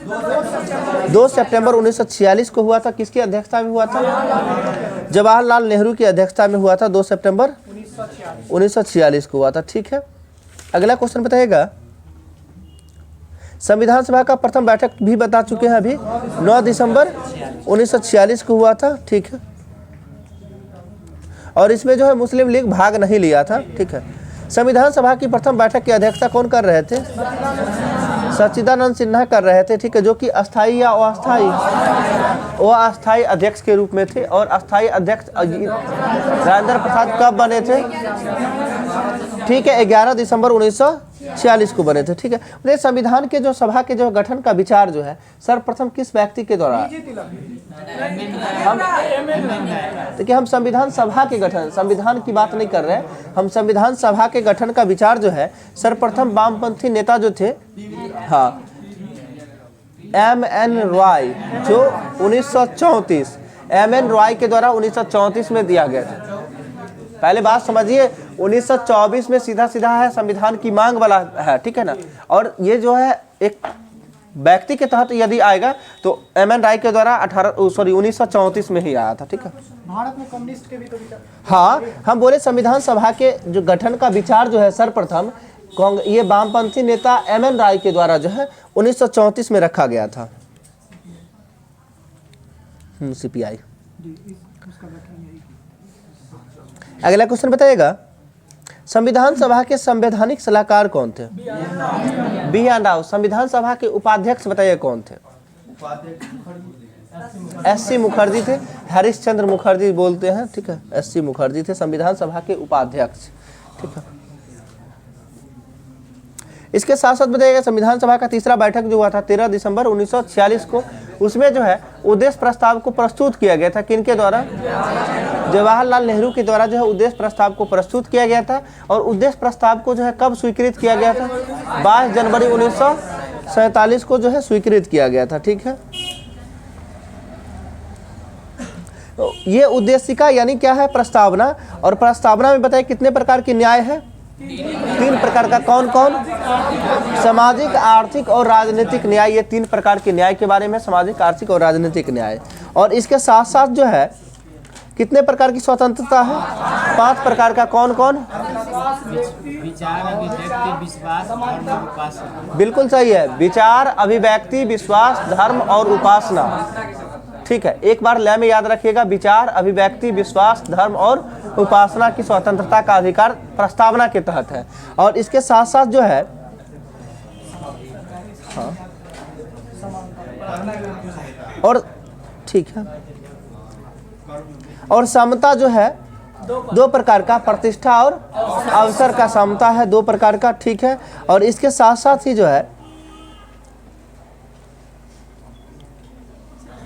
2 सितंबर 1946 को हुआ था। किसकी अध्यक्षता में हुआ था? जवाहरलाल नेहरू की अध्यक्षता में हुआ था। 2 सितंबर 1946 को हुआ था। ठीक है, अगला क्वेश्चन बताइएगा संविधान सभा का प्रथम बैठक भी बता चुके हैं अभी, 9 दिसंबर 1946 को हुआ था। ठीक है, और इसमें जो है मुस्लिम लीग भाग नहीं लिया था। ठीक है, संविधान सभा की प्रथम बैठक की अध्यक्षता कौन कर रहे थे? सच्चिदानंद सिन्हा कर रहे थे। ठीक है, जो कि अस्थाई या अस्थाई? वो अस्थाई अध्यक्ष के रूप में थे। और अस्थाई अध्यक्ष राजेंद्र प्रसाद कब बने थे? ठीक है, 11 दिसंबर 1946 को बने थे। ठीक है, मतलब संविधान के जो सभा के जो गठन का विचार जो है सर्वप्रथम किस व्यक्ति के द्वारा? देखिए, हम संविधान सभा के गठन, संविधान की बात नहीं कर रहे हैं हम। संविधान सभा के गठन का विचार जो है सर्वप्रथम वामपंथी नेता जो थे, हाँ, MN रॉय, जो 1934 MN रॉय के द्वारा 1934 में दिया गया था। पहले बात समझिए, 1924 में सीधा सीधा है संविधान की मांग वाला है। ठीक है ना, और ये जो है एक व्यक्ति के तहत यदि आएगा तो MN राय के द्वारा 1934 में ही आया था। ठीक है, भारत में कम्युनिस्ट के भी तो विचार। हाँ, हम बोले संविधान सभा के जो गठन का विचार जो है सर्वप्रथम ये वामपंथी नेता MN राय के द्वारा जो है 1934 में रखा गया था। CPI। अगला क्वेश्चन बताइएगा संविधान सभा के संवैधानिक सलाहकार कौन थे? B.N. राव। संविधान सभा के उपाध्यक्ष बताइए कौन थे? SC मुखर्जी थे। हरीशचंद्र मुखर्जी बोलते हैं। ठीक है, SC मुखर्जी थे संविधान सभा के उपाध्यक्ष। ठीक है, इसके साथ साथ बताइएगा संविधान सभा का तीसरा बैठक जो हुआ था 13 दिसंबर 1946 को, उसमें जो है उद्देश्य प्रस्ताव को प्रस्तुत किया गया था। किनके द्वारा? जवाहरलाल नेहरू के द्वारा जो है उद्देश्य प्रस्ताव को प्रस्तुत किया गया था। और उद्देश्य प्रस्ताव को जो है कब स्वीकृत किया गया था? 22 जनवरी 1947 को जो है स्वीकृत किया गया था। ठीक है, तो ये उद्देशिका यानी क्या है? प्रस्तावना। और प्रस्तावना में बताइए कितने प्रकार के न्याय है? 3 प्रकार का। कौन कौन? सामाजिक, आर्थिक और राजनीतिक न्याय। ये 3 प्रकार के न्याय के बारे में, सामाजिक, आर्थिक और राजनीतिक न्याय। और इसके साथ साथ जो है कितने प्रकार की स्वतंत्रता है? 5 प्रकार का। कौन कौन? विचार, अभिव्यक्ति, विश्वास, धर्म और उपासना। बिल्कुल सही है, विचार, अभिव्यक्ति, विश्वास, धर्म और उपासना। ठीक है, एक बार लय में याद रखिएगा, विचार, अभिव्यक्ति, विश्वास, धर्म और उपासना की स्वतंत्रता का अधिकार प्रस्तावना के तहत है। और इसके साथ साथ जो है हाँ, और ठीक है, और समता जो है 2 प्रकार का, प्रतिष्ठा और अवसर का समता है 2 प्रकार का। ठीक है, और इसके साथ साथ ही जो है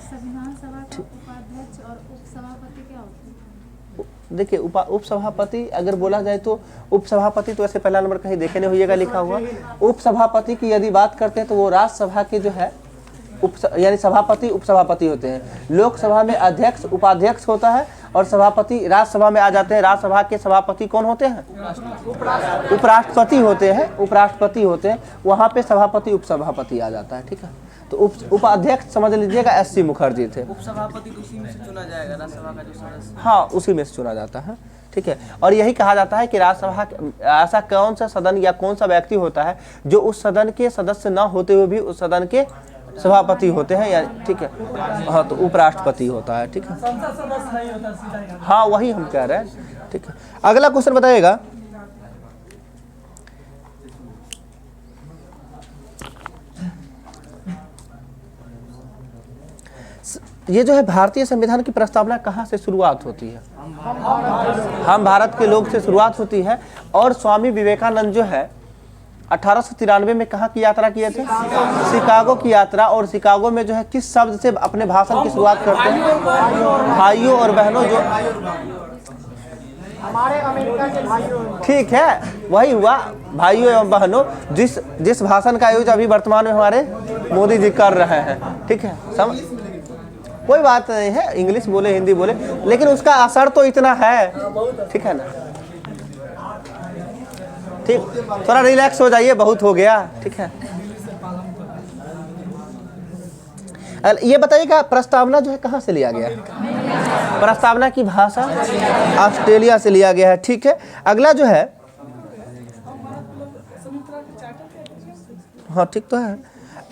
संविधान सभा का उपाध्यक्ष और उपसभापति क्या होते हैं? देखिए, उपसभापति अगर बोला जाए तो उपसभापति तो ऐसे पहला नंबर कहीं देखे नहीं होइएगा लिखा हुआ। उपसभापति की यदि बात करते हैं तो वो राज्यसभा के जो है यानी सभापति उपसभापति होते हैं। लोकसभा में अध्यक्ष उपाध्यक्ष होता है और सभापति राज्यसभा में आ जाते हैं। राज्यसभा के सभापति कौन होते हैं? उपराष्ट्रपति होते हैं। उपराष्ट्रपति होते हैं, वहाँ पे सभापति उपसभापति आ जाता है। ठीक है, तो उपाध्यक्ष समझ लीजिएगा SC मुखर्जी थे। उपसभापति उसी में से चुना जाएगा, राज्यसभा का जो सदस्य। हाँ, उसी में से चुना जाता है। ठीक है, और यही कहा जाता है कि राज्यसभा ऐसा कौन सा सदन या कौन सा व्यक्ति होता है जो उस सदन के सदस्य न होते हुए भी उस सदन के सभापति होते हैं, या ठीक है, हाँ, तो उपराष्ट्रपति होता है। ठीक है, संसद सदस्य नहीं होता, सीधा ही। हाँ, वही हम कह रहे हैं। ठीक है, अगला क्वेश्चन बताइएगा ये जो है भारतीय संविधान की प्रस्तावना कहाँ से शुरुआत होती है? हम भारत के लोग से शुरुआत होती है। और स्वामी विवेकानंद जो है 1893 में कहाँ की यात्रा किए थे? शिकागो की यात्रा। और शिकागो में जो है किस शब्द से अपने भाषण की शुरुआत करते हैं? भाइयों और बहनों। जो हमारे अमेरिका के भाइयों, ठीक है, वही हुआ, भाइयों एवं बहनों। जिस भाषण का आयोजन अभी वर्तमान में हमारे मोदी जी कर रहे हैं। ठीक है, कोई बात नहीं है, इंग्लिश बोले हिंदी बोले, लेकिन उसका असर तो इतना है। ठीक है ना? ठीक, थोड़ा रिलैक्स हो जाइए, बहुत हो गया। ठीक है, ये बताइएगा प्रस्तावना जो है कहाँ से लिया गया? प्रस्तावना की भाषा ऑस्ट्रेलिया से लिया गया है। ठीक है, अगला जो है, हाँ ठीक तो है।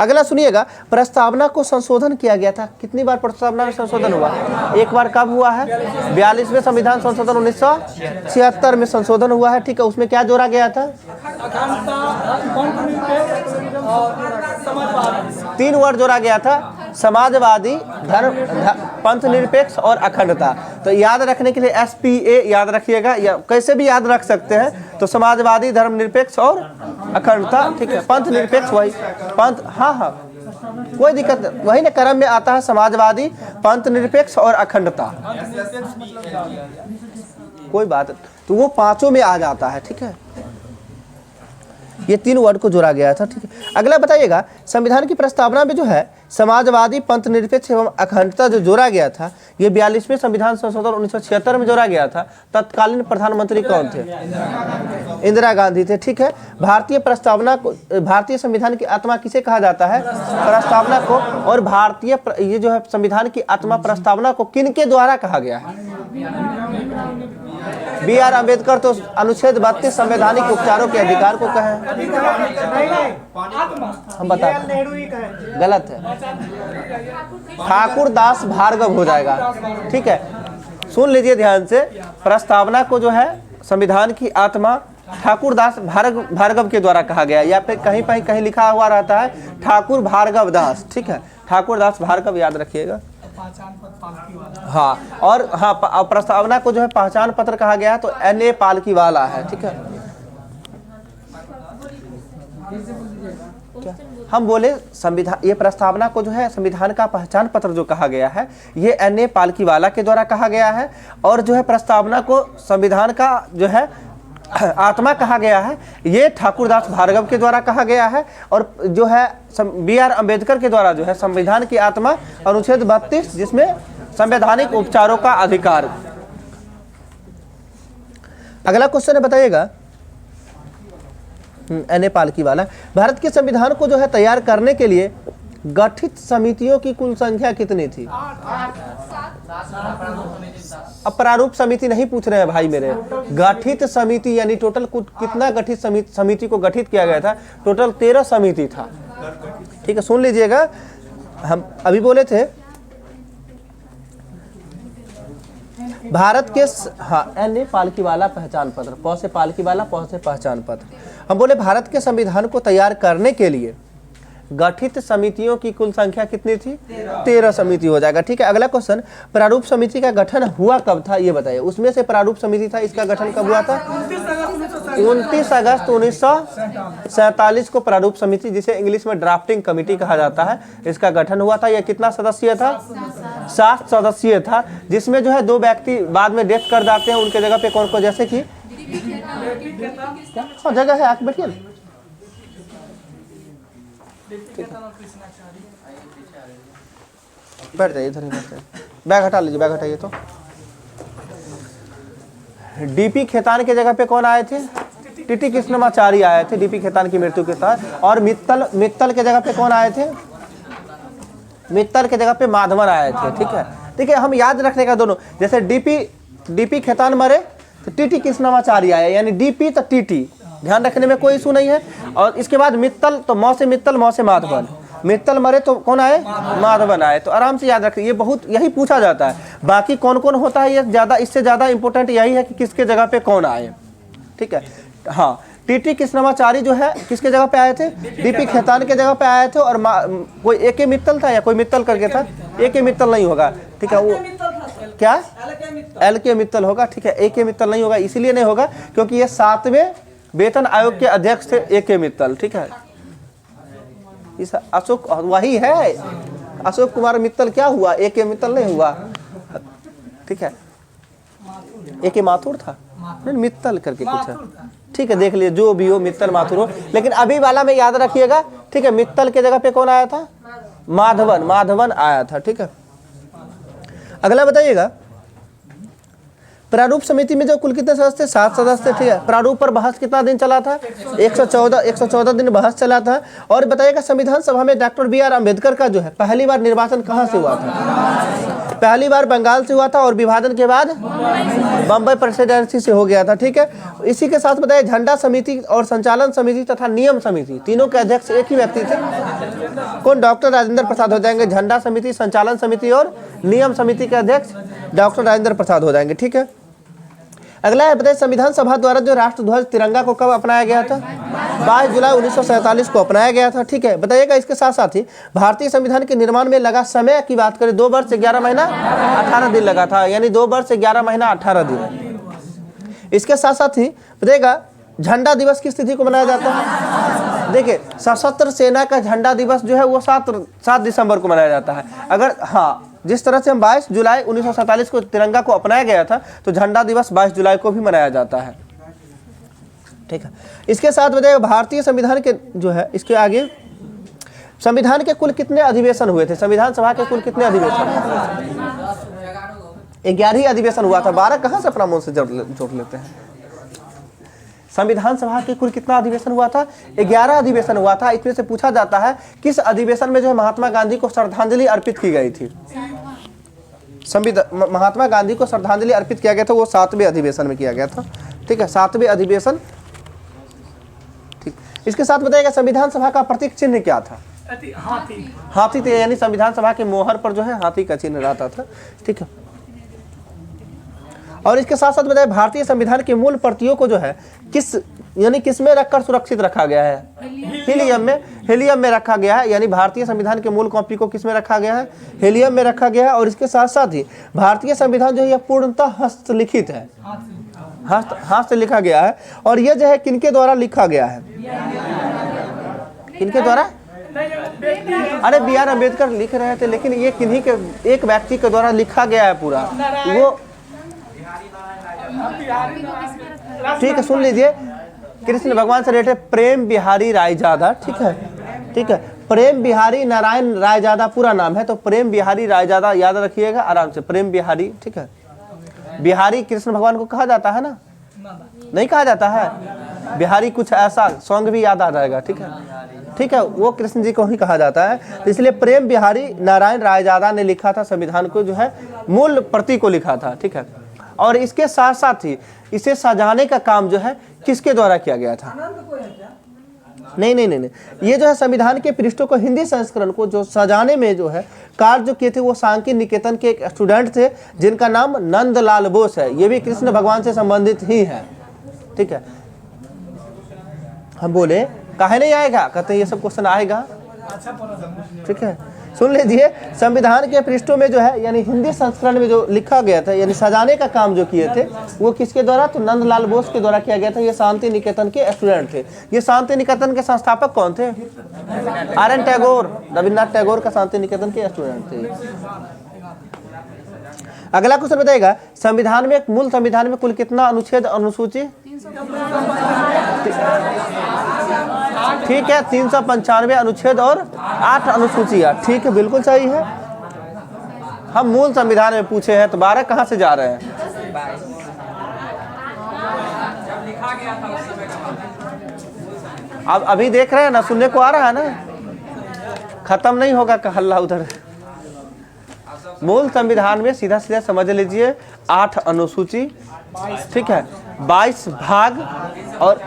अगला सुनिएगा, प्रस्तावना को संशोधन किया गया था। कितनी बार प्रस्तावना में संशोधन हुआ? एक बार। कब हुआ है? 42वें संविधान संशोधन 1976 में संशोधन हुआ है। ठीक है, उसमें क्या जोड़ा गया था? 3 वर्ड जोड़ा गया था, समाजवादी, धर्म, पंथ निरपेक्ष और अखंडता। तो याद रखने के लिए SPA याद रखिएगा, या कैसे भी याद रख सकते हैं। तो समाजवादी, धर्म निरपेक्ष और अखंडता। ठीक है, पंथ निरपेक्ष वही पंथ, हाँ हाँ कोई दिक्कत नहीं, वही ना क्रम में आता है, समाजवादी, पंथ निरपेक्ष और अखंडता। कोई बात, तो वो 5 में आ जाता है। ठीक है, ये 3 वर्ड को जोड़ा गया था। ठीक है, अगला बताइएगा, संविधान की प्रस्तावना में जो है समाजवादी, पंथ निरपेक्ष एवं अखंडता जो जोड़ा गया था, ये 42वें संविधान संशोधन 1976 में जोड़ा गया था। तत्कालीन प्रधानमंत्री कौन थे? इंदिरा गांधी थे। ठीक है, भारतीय प्रस्तावना को, भारतीय संविधान की आत्मा किसे कहा जाता है? प्रस्तावना को। और भारतीय ये जो है संविधान की आत्मा प्रस्तावना को किनके द्वारा कहा गया है? BR अम्बेडकर तो अनुच्छेद 32 संवैधानिक उपचारों के अधिकार को कहे। हम बताते हैं, नेहरू ही कहे। गलत है, ठाकुर दास भार्गव हो जाएगा। ठीक है, सुन लीजिए ध्यान से, प्रस्तावना को जो है संविधान की आत्मा ठाकुर दास भार्गव के द्वारा कहा गया, या फिर कहीं लिखा हुआ रहता है ठाकुर भार्गव दास। ठीक है, ठाकुर दास भार्गव याद रखिएगा। हाँ, और हाँ, प्रस्तावना को जो है पहचान पत्र कहा गया है, तो NA पालकीवाला है। ठीक है, क्या हम बोले, संविधान, ये प्रस्तावना को जो है संविधान का पहचान पत्र जो कहा गया है, ये NA पालकीवाला के द्वारा कहा गया है। और जो है प्रस्तावना को संविधान का जो है आत्मा कहा गया है, ये ठाकुरदास भार्गव के द्वारा कहा गया है। और जो है BR अम्बेडकर के द्वारा जो है संविधान की आत्मा अनुच्छेद 32, जिसमें संवैधानिक उपचारों का अधिकार। अगला क्वेश्चन है, बताइएगा, NA पालकीवाला, भारत के संविधान को जो है तैयार करने के लिए गठित समितियों की कुल संख्या कितनी थी? अब प्रारूप समिति नहीं पूछ रहे हैं भाई मेरे, गठित समिति यानी टोटल कितना गठित समिति को गठित किया गया था? टोटल 13 समिति था। ठीक है, सुन लीजिएगा, हम अभी बोले थे भारत के, हाँ, NA पालकीवाला पहचान पत्र, प से पालकीवाला, प से पहचान पत्र। हम बोले भारत के संविधान को तैयार करने के लिए गठित समितियों की कुल संख्या कितनी थी? 13 समिति हो जाएगा। ठीक है, अगला क्वेश्चन, प्रारूप समिति का गठन हुआ कब था? ये बताइए, उसमें से प्रारूप समिति था, इसका गठन कब हुआ था? 29 अगस्त 1947 को प्रारूप समिति, जिसे इंग्लिश में ड्राफ्टिंग कमेटी कहा जाता है, इसका गठन हुआ था। यह कितना सदस्यीय था? 7 सदस्यीय था, जिसमें जो है 2 व्यक्ति बाद में डेथ कर जाते हैं, उनके जगह पे कौन, जैसे कि जगह है, आके बैठिए, बैठ जाइए, इधर ही बैठ जाइए, बैग हटा लीजिए, बैग हटाइए। तो DP खेतान के जगह पे कौन आए थे? TT कृष्णमाचारी आए थे DP खेतान की मृत्यु के साथ। और मित्तल के जगह पे कौन आए थे? मित्तल के जगह पे माधवन आए थे। ठीक है, हम याद रखने का दोनों, जैसे DP खेतान मरे तो TT कृष्णमाचारी आए, यानी DP तो TT, ध्यान रखने में कोई इशू नहीं है। और इसके बाद मित्तल, तो मौ से मित्तल, मौ से माधवन, मित्तल मरे तो कौन आए? माधवन आए। तो आराम से याद रखिए, ये बहुत यही पूछा जाता है। बाकी कौन कौन होता है ये ज्यादा, इससे ज्यादा इंपॉर्टेंट यही है कि किसके जगह पे कौन आए। ठीक है, हाँ, टीटी कृष्णमाचारी जो है किसके जगह पे आए थे, डीपी खेतान के जगह पे आए थे। और कोई AK मित्तल था या कोई मित्तल करके था, AK मित्तल नहीं होगा, ठीक है। वो क्या LK मित्तल होगा, ठीक है। AK मित्तल नहीं होगा, इसीलिए नहीं होगा क्योंकि ये 7वें वेतन आयोग के अध्यक्ष थे AK मित्तल, ठीक है। इस अशोक वही है, अशोक कुमार मित्तल क्या हुआ, AK मित्तल नहीं हुआ, ठीक है। AK माथुर था, नहीं मित्तल करके कुछ है, ठीक है। देख लिए जो भी हो, मित्तल माथुर हो, लेकिन अभी वाला में याद रखिएगा, ठीक है। मित्तल के जगह पे कौन आया था, माधवन आया था, ठीक है। अगला बताइएगा, प्रारूप समिति में जो कुल कितने सदस्य थे, 7 सदस्य थे, ठीक है। प्रारूप पर बहस कितना दिन चला था, 114 दिन बहस चला था। और बताइएगा संविधान सभा में डॉक्टर BR अम्बेडकर का जो है पहली बार निर्वाचन कहाँ से हुआ था, पहली बार बंगाल से हुआ था और विभाजन के बाद बम्बई प्रेसिडेंसी से हो गया था, ठीक है। इसी के साथ बताइए झंडा समिति और संचालन समिति तथा नियम समिति तीनों के अध्यक्ष एक ही व्यक्ति थे, कौन, डॉक्टर राजेंद्र प्रसाद हो जाएंगे। झंडा समिति, संचालन समिति और नियम समिति के अध्यक्ष डॉक्टर राजेंद्र प्रसाद हो जाएंगे, ठीक है। अगला है बताइए संविधान सभा द्वारा जो राष्ट्रध्वज तिरंगा को कब अपनाया गया था, 22 जुलाई 1947 को अपनाया गया था, ठीक है। बताइएगा इसके साथ साथ ही भारतीय संविधान के निर्माण में लगा समय की बात करें, 2 वर्ष 11 महीना 18 दिन लगा था, यानी 2 वर्ष 11 महीना 18 दिन। इसके साथ साथ ही बताइएगा झंडा दिवस किस तिथि को मनाया जाता है, देखिए सशस्त्र सेना का झंडा दिवस जो है वो 7 दिसंबर को मनाया जाता है। अगर हाँ, जिस तरह से हम 22 जुलाई 1947 को तिरंगा को अपनाया गया था, तो झंडा दिवस 22 जुलाई को भी मनाया जाता है, ठीक है। इसके साथ बताइए भारतीय संविधान के जो है, इसके आगे संविधान के कुल कितने अधिवेशन हुए थे, संविधान सभा के कुल कितने अधिवेशन, 11 अधिवेशन हुआ था। 12 कहाँ से अपना मुंह से जोड़ लेते हैं। संविधान सभा के कुल कितना अधिवेशन हुआ था, 11 अधिवेशन हुआ था। इसमें से पूछा जाता है किस अधिवेशन में जो है महात्मा गांधी को श्रद्धांजलि अर्पित की गई थी, महात्मा गांधी को श्रद्धांजलि अर्पित किया गया था, वो 7वें अधिवेशन में किया गया था, ठीक है, 7वें अधिवेशन, ठीक। इसके साथ बताइएगा संविधान सभा का प्रतीक चिन्ह क्या था, हाथी थे, यानी संविधान सभा के मोहर पर जो है हाथी का चिन्ह रहता था, ठीक है। और इसके साथ साथ बताइए भारतीय संविधान की मूल प्रतियों को जो है किस में रखकर सुरक्षित रखा गया है, हीलियम में रखा गया है, यानी भारतीय संविधान के मूल कॉपी को किस में रखा गया है, हीलियम में रखा गया है। और इसके साथ साथ ही भारतीय संविधान जो है यह पूर्णतः हस्तलिखित है, हाथ से लिखा गया है। और यह जो है किनके द्वारा लिखा गया है, किनके द्वारा, अरे BR अम्बेडकर लिख रहे थे, लेकिन ये किन्हीं के एक व्यक्ति के द्वारा लिखा गया है पूरा, वो ठीक है। सुन लीजिए, कृष्ण भगवान से रिलेटेड प्रेम बिहारी रायजादा, ठीक है, ठीक है। प्रेम बिहारी नारायण रायजादा पूरा नाम है, तो प्रेम बिहारी रायजादा याद रखिएगा आराम से, प्रेम बिहारी, ठीक है। बिहारी कृष्ण भगवान को कहा जाता है ना, नहीं कहा जाता है बिहारी, कुछ ऐसा सॉन्ग भी याद आ जाएगा, ठीक है, ठीक है, वो कृष्ण जी को ही कहा जाता है। तो इसलिए प्रेम बिहारी नारायण रायजादा ने लिखा था संविधान को, जो है मूल प्रति को लिखा था, ठीक है। और इसके साथ साथ ही इसे सजाने का काम जो है किसके द्वारा किया गया था, नहीं, ये जो है संविधान के पृष्ठों को, हिंदी संस्करण को जो सजाने में जो है कार्य जो किए थे, वो शांति निकेतन के एक स्टूडेंट थे जिनका नाम नंदलाल बोस है। ये भी कृष्ण भगवान से संबंधित ही है, ठीक है। हम बोले काहे नहीं आएगा, कहते ये सब क्वेश्चन आएगा, ठीक है। सुन लीजिए, संविधान के पृष्ठों में जो है यानी हिंदी संस्करण में जो लिखा गया था, यानी सजाने का काम जो किए थे वो किसके द्वारा, तो नंदलाल बोस के द्वारा किया गया था। ये शांति निकेतन के स्टूडेंट थे। ये शांति निकेतन के संस्थापक कौन थे, RN टैगोर, रविन्द्रनाथ टैगोर का शांति निकेतन के स्टूडेंट थे। अगला क्वेश्चन बताइएगा, संविधान में, मूल संविधान में कुल कितना अनुच्छेद अनुसूची, ठीक है, 395 अनुच्छेद और 8 अनुसूचियां, ठीक है, बिल्कुल सही है। हम मूल संविधान में पूछे हैं, तो 12 कहाँ से जा रहे हैं। अब अभी देख रहे हैं ना, सुनने को आ रहा है ना, खत्म नहीं होगा हल्ला उधर। मूल संविधान में सीधा सीधा समझ लीजिए 8 अनुसूची, ठीक है, 22 भाग और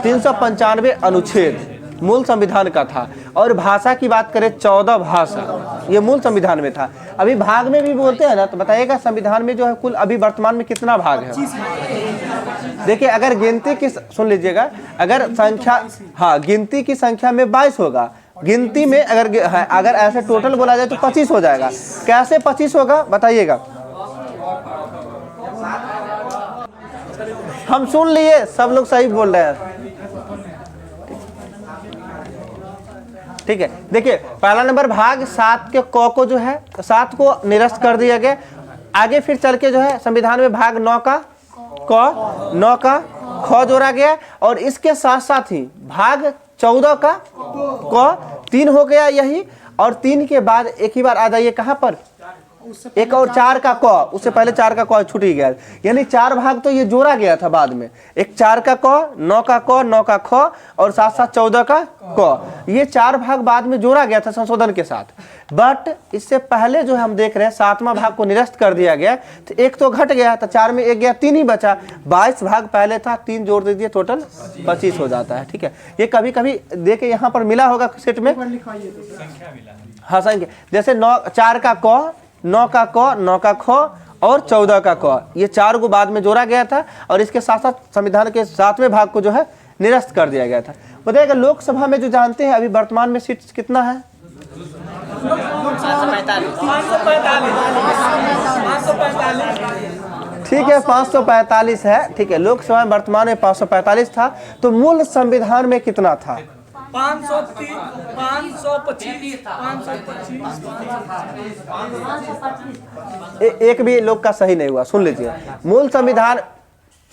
395 अनुच्छेद, मूल संविधान का था। और भाषा की बात करें 14 भाषा ये मूल संविधान में था। अभी भाग में भी बोलते हैं ना, तो बताइएगा संविधान में जो है कुल अभी वर्तमान में कितना भाग है? देखिए अगर गिनती की, सुन लीजिएगा, अगर संख्या, हाँ गिनती की संख्या में 22 होगा, गिनती में अगर ऐसे टोटल बोला जाए तो 25 हो जाएगा। कैसे 25 होगा बताइएगा? हम सुन लिए, सब लोग सही बोल रहे हैं। ठीक है, देखिए पहला नंबर भाग 7 के क को जो है 7 को निरस्त कर दिया गया। आगे फिर चल के जो है संविधान में भाग 9 का क, 9 का ख जोड़ा गया। और इसके साथ साथ ही भाग 14 का क 3 हो गया यही। और 3 के बाद एक ही बार आ जाइए कहाँ पर, एक और 4 का क, उससे पहले 4 का क छूट ही गया, यानी 4 भाग तो ये जोड़ा गया था बाद में। एक 4 का क, 9 का क, 9 का ख और साथ साथ 14 का क, ये 4 भाग बाद में जोड़ा गया था संशोधन के साथ। बट इससे पहले जो हम देख रहे हैं 7वां भाग को निरस्त कर दिया गया, तो एक तो घट गया, तो 4 में 1 गया, 3 ही बचा। 22 भाग पहले था, 3 जोड़ दीजिए, टोटल 25 हो जाता है। ठीक है, ये कभी कभी देखे यहाँ पर मिला होगा सेट में, हाँ संख्या, जैसे 4 का क, 9 का क, 9 का ख और 14 का क, ये 4 को बाद में जोड़ा गया था। और इसके साथ साथ संविधान के 7वें भाग को जो है निरस्त कर दिया गया था। बताइएगा लोकसभा में जो जानते हैं अभी वर्तमान में सीट कितना है? 545। ठीक है 545 है। ठीक है, लोकसभा में वर्तमान में 545 था। तो मूल संविधान में कितना था? 525। एक भी लोग का सही नहीं हुआ। सुन लीजिए मूल संविधान,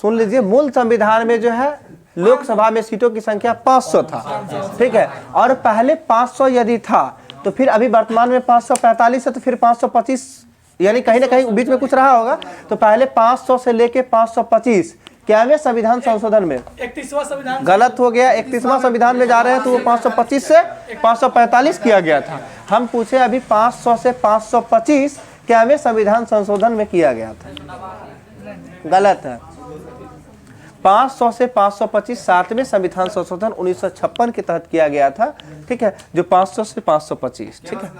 सुन लीजिए मूल संविधान में जो है लोकसभा में सीटों की संख्या 500 था। ठीक है, और पहले 500 यदि था तो फिर अभी वर्तमान में 545 है, तो फिर 525 यानी कहीं ना कहीं बीच में कुछ रहा होगा। तो पहले 500 से लेके 525 क्या संविधान संशोधन में 31वां संविधान गलत हो गया, 31वां संविधान में जा रहे हैं, तो वो 525 से 545 किया गया था। हम पूछे अभी 500 से 525 क्या में संविधान संशोधन में किया गया था? गलत है। 500 से 525 7वें संविधान संशोधन 1956 के तहत किया गया था। ठीक है, जो 500 से 525, ठीक है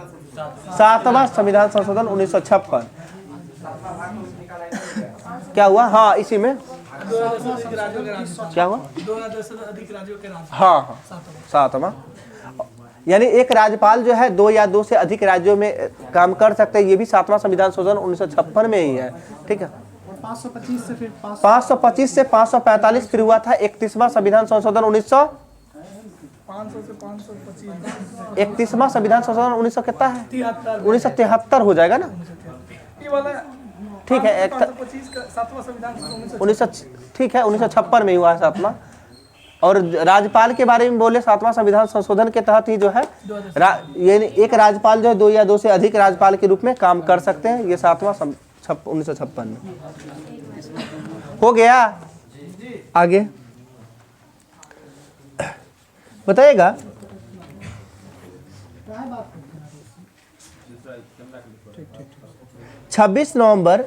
7वां संविधान संशोधन 1956 क्या हुआ? हाँ इसी में क्या हुआ? 2002 से अधिक राज्यों के राज्य, हाँ 7वां, यानी एक राज्यपाल जो है 2 या 2 से अधिक राज्यों में काम कर सकते हैं। ये भी 7वां संविधान संशोधन 1956 में ही है। ठीक है, 525 से फिर 525 से 545 फिर हुआ था 31वां संविधान संशोधन 500 से 525 31वां संविधान संशोधन 1900 कितना है? 1973 हो जाएगा ना? ये वाला ठीक है 525 का 7वां संविधान 1900, ठीक है 1956 में ही हुआ है 7वां। और राज्यपाल के बारे में बोले 7वां संविधान संशोधन के तहत ही जो है यानी एक राज्यपाल जो है 2 या 2 से अधिक राज्यपाल के रूप में काम कर सकते हैं। ये 7वां 1956 में हो गया। आगे बताइएगा 26 नवंबर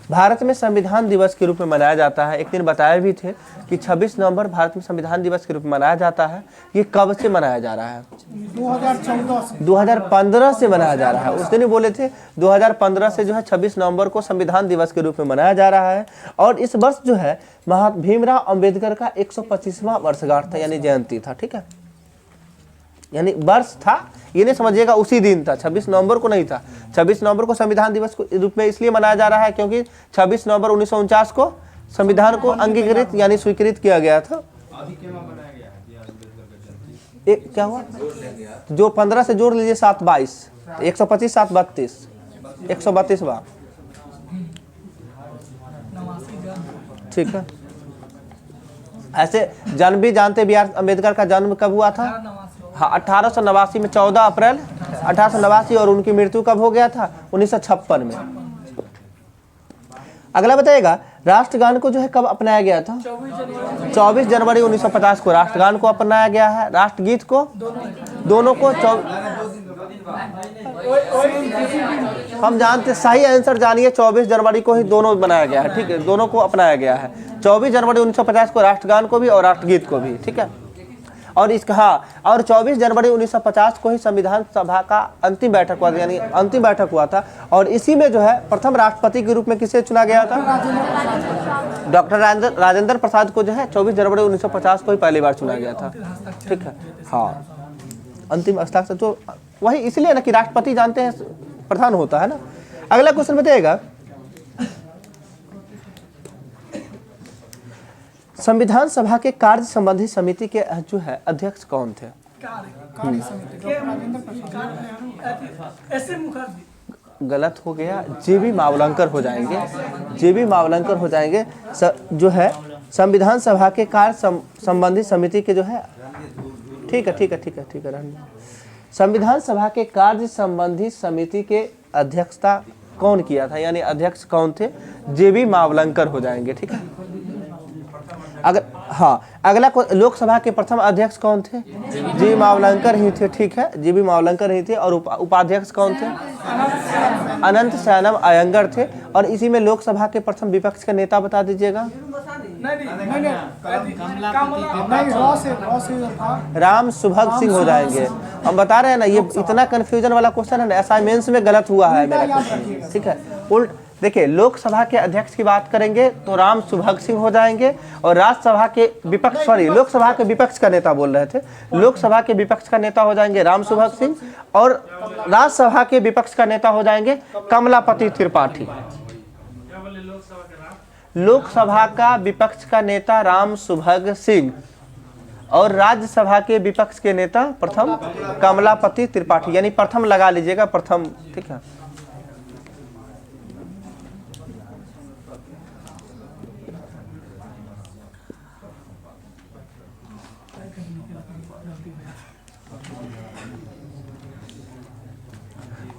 भारत में संविधान दिवस के रूप में मनाया जाता है। एक दिन बताए भी थे कि 26 नवंबर भारत में संविधान दिवस के रूप में मनाया जाता है। ये कब से मनाया जा रहा है? 2014 से 2015 से मनाया जा रहा है। उस दिन ही बोले थे 2015 से जो है 26 नवंबर को संविधान दिवस के रूप में मनाया जा रहा है। और इस वर्ष जो है महात्मा भीमराव अंबेडकर का 125वां वर्षगांठ था, यानी जयंती था। ठीक है, यानी वर्ष था, ये नहीं समझिएगा उसी दिन था, 26 नवंबर को नहीं था। 26 नवंबर को संविधान दिवस के रूप में इसलिए मनाया जा रहा है क्योंकि 26 नवंबर 1949 को संविधान को अंगीकृत यानी स्वीकृत किया गया था। एक क्या हुआ जो 15 से जोड़ लीजिए 7 22 125 7 32 132वां। ठीक है, ऐसे जन्म भी जानते बी आर अम्बेडकर का जन्म कब हुआ था? हाँ 1889 में 14 अप्रैल 1889। और उनकी मृत्यु कब हो गया था? 1956 में। अगला बताइएगा राष्ट्रगान को जो है कब अपनाया गया था? 24 जनवरी 1950 को राष्ट्रगान को अपनाया गया है। राष्ट्रगीत को दोनों को हम जानते, सही आंसर जानिए 24 जनवरी को ही दोनों बनाया गया है। ठीक है, दोनों को अपनाया गया है। 24 जनवरी 1950 को राष्ट्रगान को भी और राष्ट्रगीत को भी। ठीक है, और इसका हाँ, और 24 जनवरी 1950 को ही संविधान सभा का अंतिम बैठक हुआ था, यानी अंतिम बैठक हुआ था। और इसी में जो है प्रथम राष्ट्रपति के रूप में किसे चुना गया था? डॉक्टर राजेंद्र प्रसाद को जो है 24 जनवरी 1950 को ही पहली बार चुना गया था। ठीक है, हाँ, अंतिम हस्ताक्षर जो वही इसलिए ना कि राष्ट्रपति जानते हैं प्रधान होता है ना। अगला क्वेश्चन बताइएगा, संविधान सभा के कार्य संबंधी समिति के जो है अध्यक्ष कौन थे? ऐसे मुखर्जी। गलत हो गया, जीबी मावलंकर हो जाएंगे, जीबी मावलंकर हो जाएंगे। जो है संविधान सभा के कार्य संबंधी समिति के जो है, ठीक है ठीक है ठीक है ठीक है, संविधान सभा के कार्य संबंधी समिति के अध्यक्षता कौन किया था, यानी अध्यक्ष कौन थे? जेबी मावलंकर हो जाएंगे। ठीक है, अगर हाँ, अगला लोकसभा के प्रथम अध्यक्ष कौन थे? जी मावलंकर ही थे। ठीक है, जीबी मावलंकर ही थे। और उपाध्यक्ष कौन थे? अनंत शयनम अयंगर थे। और इसी में लोकसभा के प्रथम विपक्ष का नेता बता दीजिएगा। राम सुभग सिंह हो जाएंगे। हम बता रहे हैं ना, ये इतना कंफ्यूजन वाला क्वेश्चन है ना, असाइनमेंट्स में गलत हुआ है मेरा क्वेश्चन। ठीक है, उल्ट देखिए, लोकसभा के अध्यक्ष की बात करेंगे तो राम सुभग सिंह हो जाएंगे। और राज्यसभा के विपक्ष, सॉरी, लोकसभा के विपक्ष का नेता बोल रहे थे, लोकसभा के विपक्ष का नेता हो जाएंगे राम सुभग सिंह। और राज्यसभा के विपक्ष का नेता हो जाएंगे कमलापति त्रिपाठी। लोकसभा का विपक्ष का नेता राम सुभग सिंह और राज्यसभा के विपक्ष के नेता प्रथम कमलापति त्रिपाठी, यानी प्रथम लगा लीजिएगा, प्रथम। ठीक है,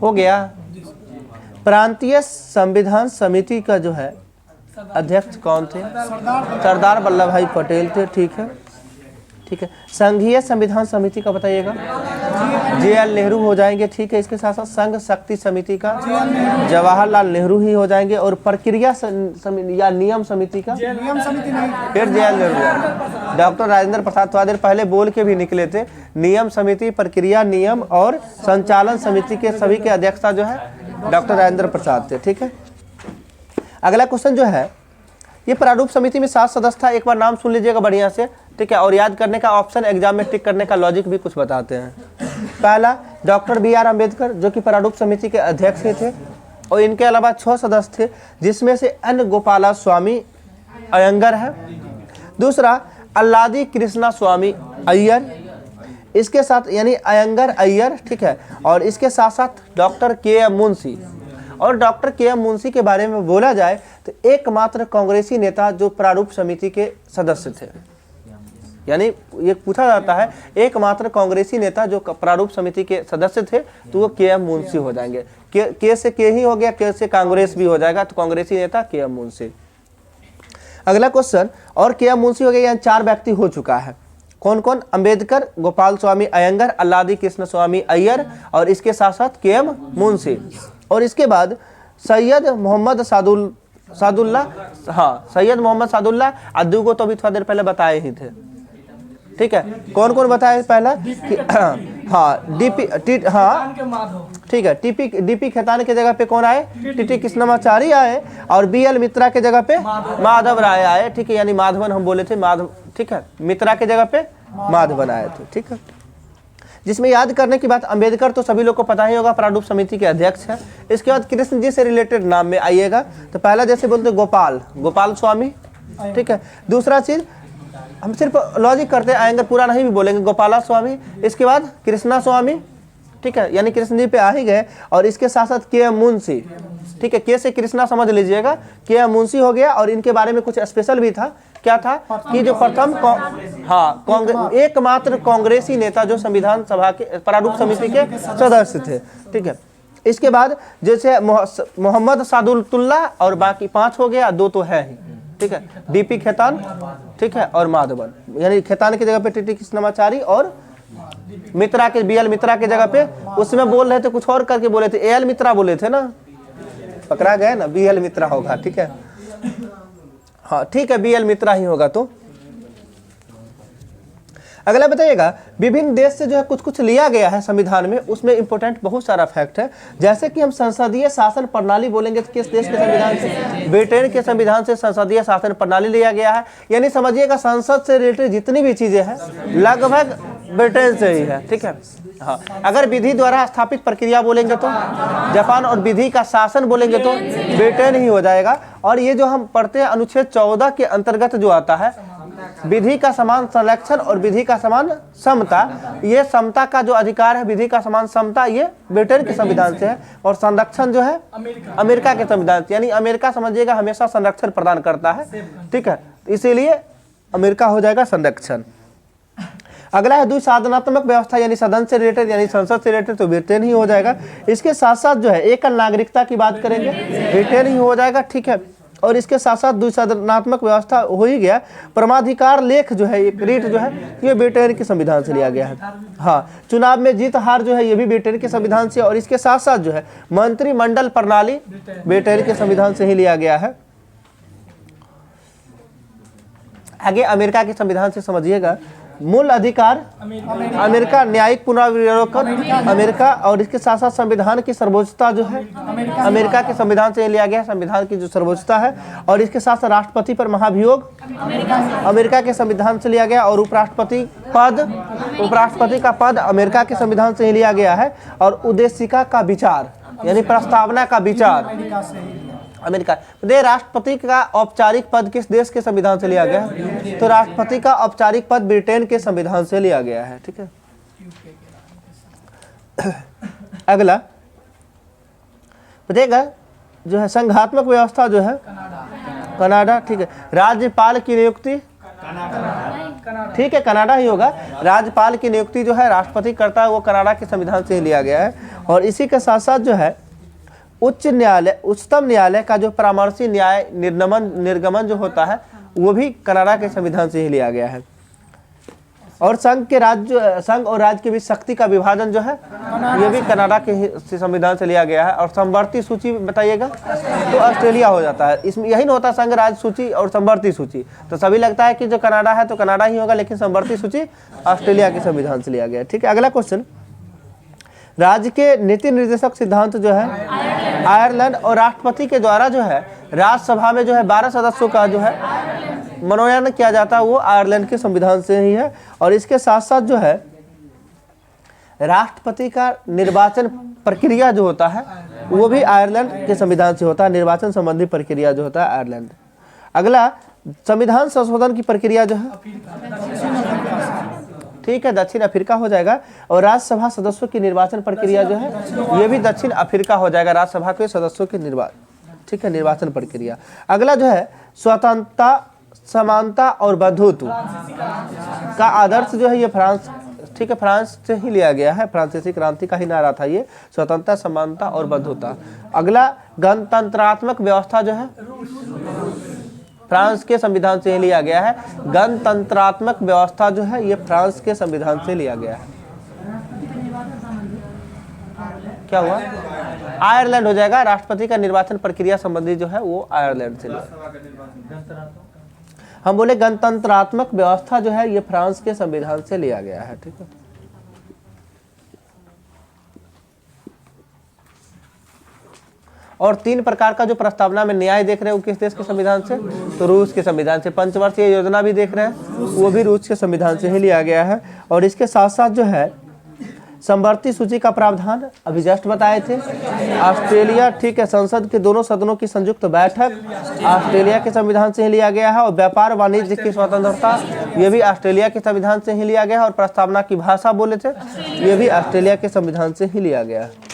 हो गया। प्रांतीय संविधान समिति का जो है अध्यक्ष कौन थे? सरदार वल्लभ भाई पटेल थे। ठीक है ठीक है। संघीय संविधान समिति का बताइएगा। JL नेहरू हो जाएंगे। ठीक है, इसके साथ साथ संघ शक्ति समिति का जवाहरलाल नेहरू ही हो जाएंगे। और प्रक्रिया या नियम समिति का फिर JL नेहरू। डॉक्टर राजेंद्र प्रसाद थोड़ा देर पहले बोल के भी निकले थे। नियम समिति, प्रक्रिया, नियम और संचालन समिति के सभी के अध्यक्षता जो है डॉक्टर राजेंद्र प्रसाद थे। ठीक है, अगला क्वेश्चन जो है, ये प्रारूप समिति में 7 सदस्य था। एक बार नाम सुन लीजिएगा बढ़िया से। ठीक है, और याद करने का ऑप्शन एग्जाम में टिक करने का लॉजिक भी कुछ बताते हैं। पहला डॉक्टर BR अम्बेडकर, जो कि प्रारूप समिति के अध्यक्ष थे। और इनके अलावा 6 सदस्य थे, जिसमें से N गोपाला स्वामी अयंगर है। दूसरा अल्लादी कृष्णा स्वामी अय्यर, इसके साथ यानी अयंगर अय्यर। ठीक है, और इसके साथ साथ डॉक्टर KM मुंशी। और डॉक्टर KM मुंशी के बारे में बोला जाए तो एकमात्र कांग्रेसी नेता जो प्रारूप समिति के सदस्य थे, यानी ये पूछा जाता है एकमात्र कांग्रेसी नेता जो प्रारूप समिति के सदस्य थे, तो वो KM मुंशी हो जाएंगे। के से के ही हो गया, के से कांग्रेस भी हो जाएगा, तो कांग्रेसी नेता KM मुंशी। अगला क्वेश्चन, और KM मुंशी हो गया, यानी 4 व्यक्ति हो चुका है। कौन कौन? अंबेडकर, गोपाल स्वामी अयंगर, अल्लादी कृष्ण स्वामी अय्यर और इसके साथ साथ KM मुंशी। और इसके बाद सैयद मोहम्मद सादुल्ला, हाँ, सैयद मोहम्मद सादुल्ला अद्दू को तो अभी थोड़ा देर पहले बताए ही थे। ठीक है, कौन कौन बताए पहला? हाँ, ठीक है, DP खेतान के जगह पे कौन आए? TT कृष्णमाचारी आए। और BL मित्रा के जगह पे माधव राय आए। ठीक है, यानी माधवन हम बोले थे, माधव। ठीक है, मित्रा के जगह पे माधवन आए थे। ठीक है, जिसमें याद करने की बात, अंबेडकर तो सभी लोग को पता ही होगा, प्रारूप समिति के अध्यक्ष है। इसके बाद कृष्ण जी से रिलेटेड नाम में आइएगा, तो पहला जैसे बोलते गोपाल स्वामी। ठीक है, दूसरा चीज हम सिर्फ लॉजिक करते हैं, आएंगे पूरा नहीं भी बोलेंगे, गोपाला स्वामी। इसके बाद कृष्णा स्वामी। ठीक है, यानी कृष्ण जी पे आ ही गए। और इसके साथ साथ KM मुंशी। ठीक है, के से कृष्णा समझ लीजिएगा, KM मुंशी हो गया। और इनके बारे में कुछ स्पेशल भी था। क्या था कि जो प्रथम एकमात्र कांग्रेसी नेता जो संविधान सभा के प्रारूप समिति के सदस्य थे। ठीक है, इसके बाद जैसे मोहम्मद सादुल्ला और बाकी 5 हो गया, 2 तो है ही। ठीक है, DP खेतान, ठीक है, और माधवन, यानी खेतान की जगह पे TT कृष्णमाचारी और मित्रा के BL मित्रा के जगह पे, उसमें बोल रहे थे कुछ और करके बोले थे, AL मित्रा बोले थे ना, पकड़ा गए ना, BL मित्रा होगा। ठीक है, हाँ ठीक है, BL मित्रा ही होगा। तो अगला बताइएगा, विभिन्न देश से जो है कुछ कुछ लिया गया है संविधान में, उसमें इंपॉर्टेंट बहुत सारा फैक्ट है। जैसे कि हम संसदीय शासन प्रणाली बोलेंगे तो किस देश के संविधान से? ब्रिटेन के संविधान से संसदीय शासन प्रणाली लिया गया है। यानी समझिएगा संसद से रिलेटेड जितनी भी चीजें हैं लगभग ब्रिटेन से ही है, ठीक है। हाँ, अगर विधि द्वारा स्थापित प्रक्रिया बोलेंगे तो जापान, और विधि का शासन बोलेंगे तो ब्रिटेन ही हो जाएगा। और ये जो हम पढ़ते हैं अनुच्छेद 14 के अंतर्गत जो आता है विधि का समान संरक्षण और विधि का समान समता, ये समता का जो अधिकार है, विधि का समान समता, ये ब्रिटेन के संविधान से है। और संरक्षण जो है अमेरिका के संविधान से, यानी अमेरिका समझिएगा हमेशा संरक्षण प्रदान करता है, ठीक है, इसीलिए अमेरिका हो जाएगा संरक्षण। अगला है द्विसाधनात्मक व्यवस्था, यानी सदन से रिलेटेड, यानी संसद से रिलेटेड, तो ब्रिटेन ही हो जाएगा। इसके साथ साथ जो है एकल नागरिकता की बात करेंगे, ब्रिटेन ही हो जाएगा, ठीक है। और इसके साथ साथ द्विसाधनात्मक व्यवस्था हो ही गया। परमाधिकार लेख जो है, एक रीट जो है, ये ब्रिटेन के संविधान से लिया गया है। हाँ, चुनाव में जीत हार जो है ये भी ब्रिटेन के संविधान से। और इसके साथ साथ जो है मंत्रिमंडल प्रणाली ब्रिटेन के संविधान से ही लिया गया है। आगे अमेरिका के संविधान से समझिएगा, मूल अधिकार अमेरिका, न्यायिक पुनरावलोकन अमेरिका, और इसके साथ साथ संविधान की सर्वोच्चता जो है अमेरिका के संविधान से लिया गया, संविधान की जो सर्वोच्चता है। और इसके साथ साथ राष्ट्रपति पर महाभियोग अमेरिका के संविधान से लिया गया। और उपराष्ट्रपति का पद अमेरिका के संविधान से ही लिया गया है। और उद्देशिका का विचार, यानी प्रस्तावना का विचार अमेरिका। राष्ट्रपति का औपचारिक पद किस देश के संविधान से लिया गया है? तो राष्ट्रपति का औपचारिक पद ब्रिटेन के संविधान से लिया गया है, ठीक है। अगला बताइएगा जो है संघात्मक व्यवस्था जो है कनाडा, ठीक है। राज्यपाल की नियुक्ति, ठीक है, कनाडा ही होगा। राज्यपाल की नियुक्ति जो है राष्ट्रपति करता है, वो कनाडा के संविधान से ही लिया गया है। और इसी के साथ साथ जो है उच्चतम न्यायालय का जो परामर्शी न्याय निर्गमन जो होता है वो भी कनाडा के संविधान से ही लिया गया है। और संघ और राज्य के बीच शक्ति का विभाजन जो है ये भी कनाडा के संविधान से लिया गया है। और समवर्ती सूची बताइएगा तो ऑस्ट्रेलिया हो जाता है। इसमें यही नहीं होता संघ राज्य सूची और समवर्ती सूची, तो सभी लगता है कि जो कनाडा है तो कनाडा ही होगा, लेकिन समवर्ती सूची ऑस्ट्रेलिया के संविधान से लिया गया है, ठीक है। अगला क्वेश्चन, राज्य के नीति निर्देशक सिद्धांत जो है आयरलैंड, और राष्ट्रपति के द्वारा जो है राज्यसभा में जो है 12 सदस्यों का जो है मनोनयन किया जाता है, वो आयरलैंड के संविधान से ही है। और इसके साथ साथ जो है राष्ट्रपति का निर्वाचन प्रक्रिया जो होता है वो भी आयरलैंड के संविधान से होता है। निर्वाचन संबंधी प्रक्रिया जो होता है आयरलैंड। अगला संविधान संशोधन की प्रक्रिया जो है, ठीक है, दक्षिण अफ्रीका हो जाएगा। और राज्यसभा सदस्यों की निर्वाचन प्रक्रिया जो है ये भी दक्षिण अफ्रीका हो जाएगा, राज्यसभा के सदस्यों की ठीक है निर्वाचन प्रक्रिया। अगला जो है स्वतंत्रता, समानता और बंधुत्व का आदर्श जो है ये फ्रांस, ठीक है, फ्रांस से ही लिया गया है। फ्रांसीसी क्रांति का ही नारा था ये, स्वतंत्रता, समानता और बंधुता। अगला गणतंत्रात्मक व्यवस्था जो है फ्रांस के संविधान से ही लिया गया है। गणतंत्रात्मक व्यवस्था जो है ये फ्रांस के संविधान से लिया गया है। क्या हुआ? आयरलैंड हो जाएगा। राष्ट्रपति का निर्वाचन प्रक्रिया संबंधी जो है वो आयरलैंड से लिया। हम बोले गणतंत्रात्मक व्यवस्था जो है ये फ्रांस के संविधान से लिया गया है, ठीक है। और 3 प्रकार का जो प्रस्तावना में न्याय देख रहे हैं वो किस देश के संविधान से? तो रूस के संविधान से। पंचवर्षीय योजना भी देख रहे हैं वो भी रूस के संविधान से ही लिया गया है। और इसके साथ साथ जो है समवर्ती सूची का प्रावधान अभी जस्ट बताए थे ऑस्ट्रेलिया, ठीक है, संसद के दोनों सदनों की संयुक्त बैठक ऑस्ट्रेलिया के संविधान से ही लिया गया है। और व्यापार वाणिज्य की स्वतंत्रता ये भी ऑस्ट्रेलिया के संविधान से ही लिया गया है। और प्रस्तावना की भाषा बोले थे ये भी ऑस्ट्रेलिया के संविधान से ही लिया गया है।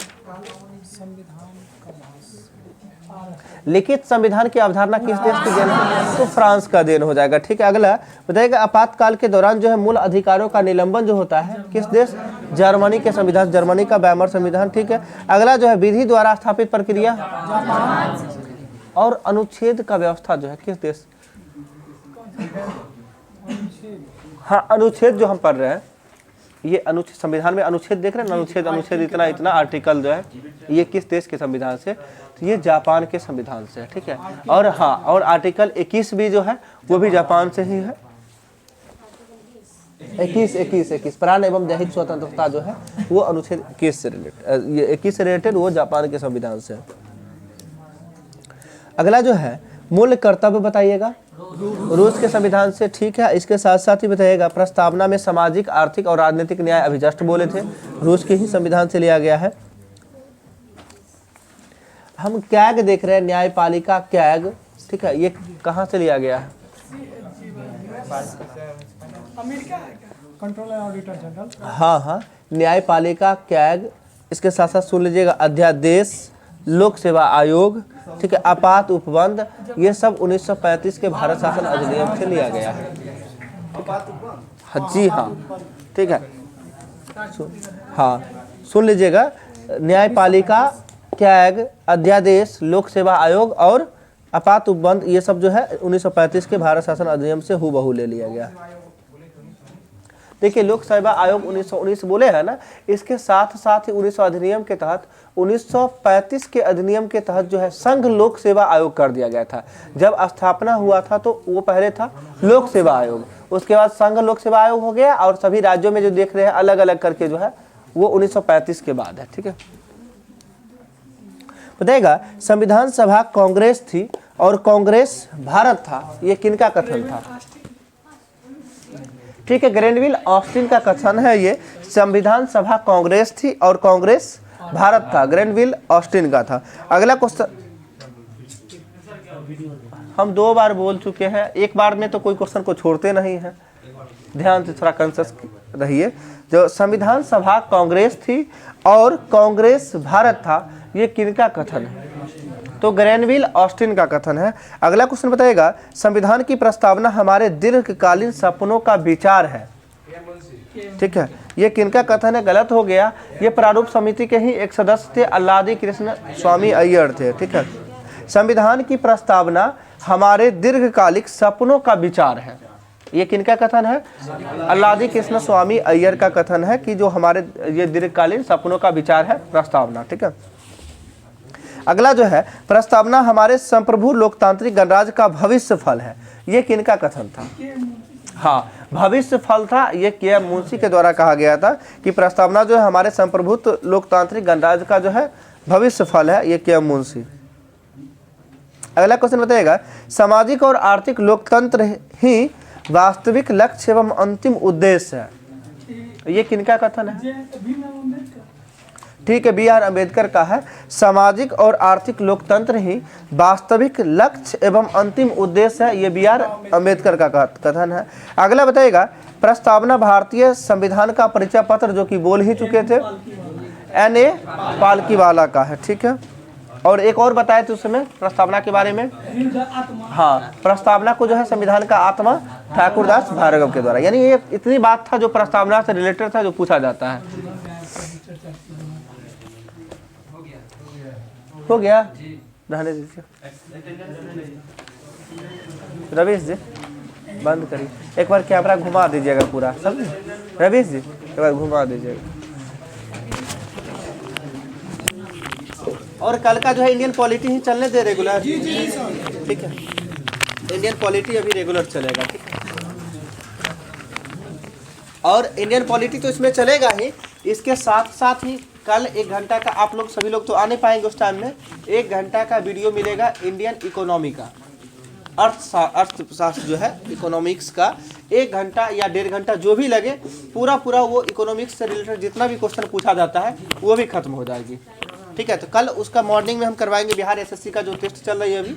लिखित संविधान की अवधारणा किस देश की देन है? तो फ्रांस का देन हो जाएगा, ठीक है। अगला बताइएगा आपातकाल के दौरान जो है मूल अधिकारों का निलंबन जो होता है किस देश? जर्मनी के संविधान, जर्मनी का बैमर संविधान, ठीक है। अगला जो है विधि द्वारा स्थापित प्रक्रिया और अनुच्छेद का व्यवस्था जो है किस देश? हाँ, अनुच्छेद जो हम पढ़ रहे हैं ये अनुच्छेद, संविधान में अनुच्छेद देख रहे हैं, अनुच्छेद इतना आर्टिकल जो है ये किस देश के संविधान से? तो ये जापान के संविधान से है, ठीक है। और हाँ, और आर्टिकल 21 भी जो है वो भी जापान से ही है। 21 प्राण एवं दैहिक स्वतंत्रता जो है वो अनुच्छेद 21 से रिलेटेड, ये 21 से रिलेटेड वो जापान के संविधान से है। अगला जो है मूल कर्तव्य बताइएगा, रूस के संविधान से, ठीक है। इसके साथ साथ ही बताइएगा प्रस्तावना में सामाजिक, आर्थिक और राजनीतिक न्याय अभी जस्ट बोले थे, रूस के ही संविधान से लिया गया है। हम कैग देख रहे हैं, न्यायपालिका कैग, ठीक है, ये कहाँ से लिया गया है? अमेरिका है क्या? Controller auditor general. हाँ, न्यायपालिका कैग। इसके साथ साथ सुन लीजिएगा अध्यादेश, लोक सेवा आयोग, ठीक है, आपात उपबंध, ये सब 1935 के भारत शासन अधिनियम से लिया गया है। जी हाँ, ठीक है, हाँ सुन लीजिएगा, न्यायपालिका कैग, अध्यादेश, लोक सेवा आयोग और आपात उपबंध, ये सब जो है 1935 के भारत शासन अधिनियम से हूबहू ले लिया गया। देखिए लोक सेवा आयोग 1919 बोले हैं ना, इसके साथ साथ ही 1900 अधिनियम के तहत 1935 के अधिनियम के तहत जो है संघ लोक सेवा आयोग कर दिया गया था। जब स्थापना हुआ था तो वो पहले था लोक सेवा आयोग, उसके बाद संघ लोक सेवा आयोग हो गया, और सभी राज्यों में जो देख रहे हैं अलग अलग करके जो है वो 1935 के बाद है, ठीक है। बताएगा संविधान सभा कांग्रेस थी और कांग्रेस भारत था, ये किनका कथन था? ठीक है, ग्रैनविल ऑस्टिन का कथन है ये। संविधान सभा कांग्रेस थी और कांग्रेस भारत था, ग्रैनविल ऑस्टिन का था। अगला क्वेश्चन हम 2 बार बोल चुके हैं, एक बार में तो कोई क्वेश्चन को छोड़ते नहीं है, ध्यान से थोड़ा कॉन्शियस रहिए। जो संविधान सभा कांग्रेस थी और कांग्रेस भारत था, ये किनका कथन है? तो ग्रैनविल ऑस्टिन का कथन है। अगला क्वेश्चन बताइएगा संविधान की प्रस्तावना हमारे दीर्घकालीन सपनों का विचार है, ठीक है, ये किनका कथन है? गलत हो गया, ये प्रारूप समिति के ही एक सदस्य थे, अल्लादी कृष्ण स्वामी अय्यर थे, ठीक है। संविधान की प्रस्तावना हमारे दीर्घकालिक सपनों का विचार है, ये किनका कथन है? अल्लादी कृष्ण स्वामी अय्यर का कथन है कि जो हमारे ये दीर्घकालीन सपनों का विचार है प्रस्तावना, ठीक है। अगला जो है प्रस्तावना हमारे संप्रभु लोकतांत्रिक गणराज्य का भविष्य फल है, ये किनका कथन था? हाँ, भविष्य फल था, ये के मुंशी के द्वारा कहा गया था कि प्रस्तावना जो है हमारे संप्रभुत्व लोकतांत्रिक गणराज्य का जो है भविष्य फल है, ये के मुंशी। अगला क्वेश्चन बताइएगा सामाजिक और आर्थिक लोकतंत्र ही वास्तविक लक्ष्य एवं अंतिम उद्देश्य है, ये किनका कथन है? ठीक है, बी.आर. अम्बेडकर का है। सामाजिक और आर्थिक लोकतंत्र ही वास्तविक लक्ष्य एवं अंतिम उद्देश्य है, ये बी.आर. अम्बेडकर का कथन है। अगला बताइएगा प्रस्तावना भारतीय संविधान का परिचय पत्र, जो कि बोल ही चुके थे, N.A. पालकीवाला का है, ठीक है। और एक और बताए थे उसमें प्रस्तावना के बारे में, हाँ, प्रस्तावना को जो है संविधान का आत्मा ठाकुरदास भार्गव के द्वारा, यानी ये इतनी बात था जो प्रस्तावना से रिलेटेड था, जो पूछा जाता है। हो गया, रहने दीजिए। रवीश जी बंद करिए, एक बार कैमरा घुमा दीजिएगा पूरा, समझे? रवीश जी एक बार घुमा दीजिएगा। और कल का जो है इंडियन पॉलिटी ही चलने दे रेगुलर, ठीक है, इंडियन पॉलिटी अभी रेगुलर चलेगा, ठीक है। और इंडियन पॉलिटी तो इसमें चलेगा ही, इसके साथ साथ ही कल 1 घंटा का, आप लोग सभी लोग तो आ नहीं पाएंगे उस टाइम में, 1 घंटा का वीडियो मिलेगा इंडियन इकोनॉमी का, अर्थशास्त्र जो है इकोनॉमिक्स का, 1 घंटा या 1.5 घंटा जो भी लगे, पूरा वो इकोनॉमिक्स से रिलेटेड जितना भी क्वेश्चन पूछा जाता है वो भी खत्म हो जाएगी, ठीक है। तो कल उसका मॉर्निंग में हम करवाएंगे, बिहार एसएससी का जो टेस्ट चल रही है अभी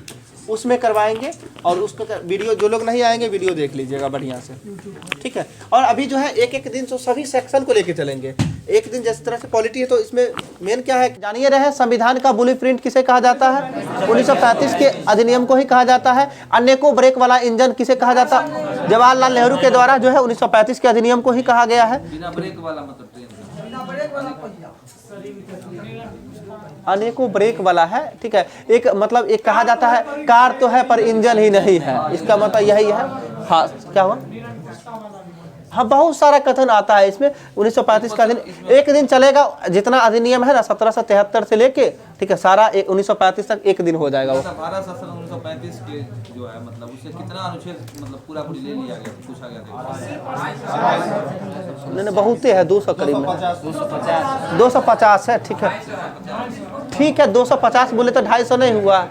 उसमें करवाएंगे, और उसको वीडियो, जो लोग नहीं आएंगे वीडियो देख लीजिएगा बढ़िया से, ठीक है। और अभी जो है एक दिन तो सभी सेक्शन को लेके चलेंगे, एक दिन जिस तरह से पॉलिटी है, तो इसमें मेन क्या है जानिए रहे, संविधान का ब्लूप्रिंट किसे कहा जाता है? 1935 के अधिनियम को ही कहा जाता है। अनेकों ब्रेक वाला इंजन किसे कहा जाता है? जवाहरलाल नेहरू के द्वारा जो है 1935 के अधिनियम को ही कहा गया है। अनेकों ब्रेक वाला है, ठीक है। एक मतलब एक कहा जाता है कार तो है पर इंजन ही नहीं है, इसका मतलब यही है। हाँ, क्या हुआ? हाँ, बहुत सारा कथन आता है इसमें। 1935 का एक दिन चलेगा, जितना अधिनियम है ना 1773 से लेके, ठीक है, सारा 1935 तक एक दिन हो जाएगा वो। भारत शासन 1935 के जो है मतलब उससे कितना अनुच्छेद मतलब पूरा पूरी ले लिया गया, पूछा गया था। नहीं, बहुत है, 200 करीब में, 250 है। ठीक है, ठीक है, 250 बोले तो 250 नहीं हुआ,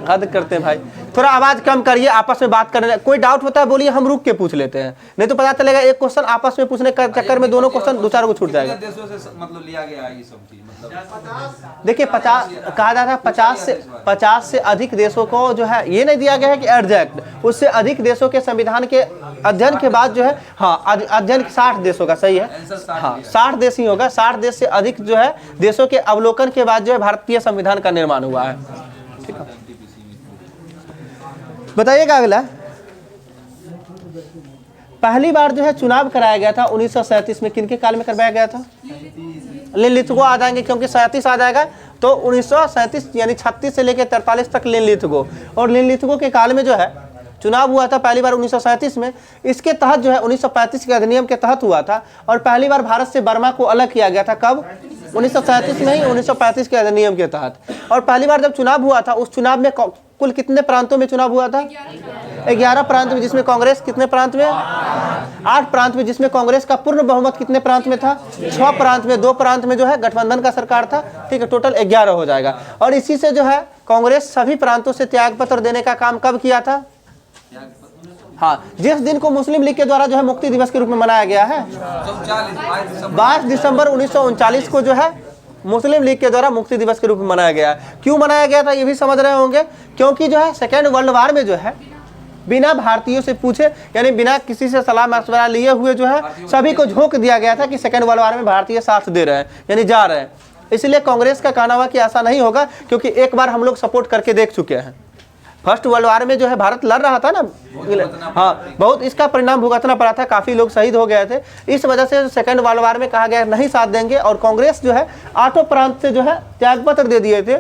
हद करते हैं भाई। थोड़ा आवाज कम करिए, आपस में बात करने। कोई डाउट होता है बोलिए, हम रुक के पूछ लेते हैं, नहीं तो पता चलेगा एक क्वेश्चन आपस में पूछने के चक्कर में दोनों क्वेश्चन 2-4 को छूट जाएगा। देशों से मतलब लिया गया है ये सब चीज मतलब देखिए 50 कहा जाता है, 50 से अधिक देशों को जो है, ये नहीं दिया गया है कि एग्जैक्ट, उससे अधिक देशों के संविधान के अध्ययन के बाद जो है, हाँ अध्ययन 60 देशों का, सही है, हाँ 60 देश ही होगा। 60 देश से अधिक जो है देशों के अवलोकन के बाद जो है भारतीय संविधान का निर्माण हुआ है। ठीक है, बताइएगा अगला। पहली बार जो है चुनाव कराया गया था 1937 में, किनके काल में करवाया गया था? लिनलिथगो आ जाएंगे, क्योंकि 37 आ जाएगा तो 1937 यानी 36 से लेकर 43 तक लिनलिथगो, और लिनलिथगो के काल में जो है चुनाव हुआ था पहली बार 1937 में। इसके तहत जो है 1935 के अधिनियम के तहत हुआ था, और पहली बार भारत से बर्मा को अलग किया गया था। कब? 1937 में ही, 1935 के अधिनियम के तहत। और पहली बार जब चुनाव हुआ था, उस चुनाव में कुल कितने प्रांतों में चुनाव हुआ था? 11 प्रांत में, जिसमें कांग्रेस कितने प्रांत में? 8 प्रांत में, जिसमें कांग्रेस का पूर्ण बहुमत कितने प्रांत में था? 6 प्रांत में। 2 प्रांत में जो है गठबंधन का सरकार था। ठीक है, टोटल 11 हो जाएगा। और इसी से जो है कांग्रेस सभी प्रांतों से त्याग पत्र देने का काम कब किया था? हाँ, जिस दिन को मुस्लिम लीग के द्वारा जो है मुक्ति दिवस के रूप में मनाया गया है, 22 दिसंबर 1939 को जो है मुस्लिम लीग के द्वारा मुक्ति दिवस के रूप में मनाया गया है। क्यों मनाया गया था ये भी समझ रहे होंगे, क्योंकि जो है सेकेंड वर्ल्ड वार में जो है बिना भारतीयों से पूछे, यानी बिना किसी से सलाह मशवरा लिए हुए जो है सभी को झोंक दिया गया था कि सेकेंड वर्ल्ड वार में भारतीय साथ दे रहे हैं, यानी जा रहे हैं। इसलिए कांग्रेस का कहना हुआ कि ऐसा नहीं होगा, क्योंकि एक बार हम लोग सपोर्ट करके देख चुके हैं। फर्स्ट वर्ल्ड वार में जो है भारत लड़ रहा था ना, हाँ, बहुत इसका परिणाम भुगतना पड़ा था, काफी लोग शहीद हो गए थे। इस वजह से सेकंड वर्ल्ड वार में कहा गया नहीं साथ देंगे, और कांग्रेस जो है 8 प्रांत से जो है त्यागपत्र दे दिए थे।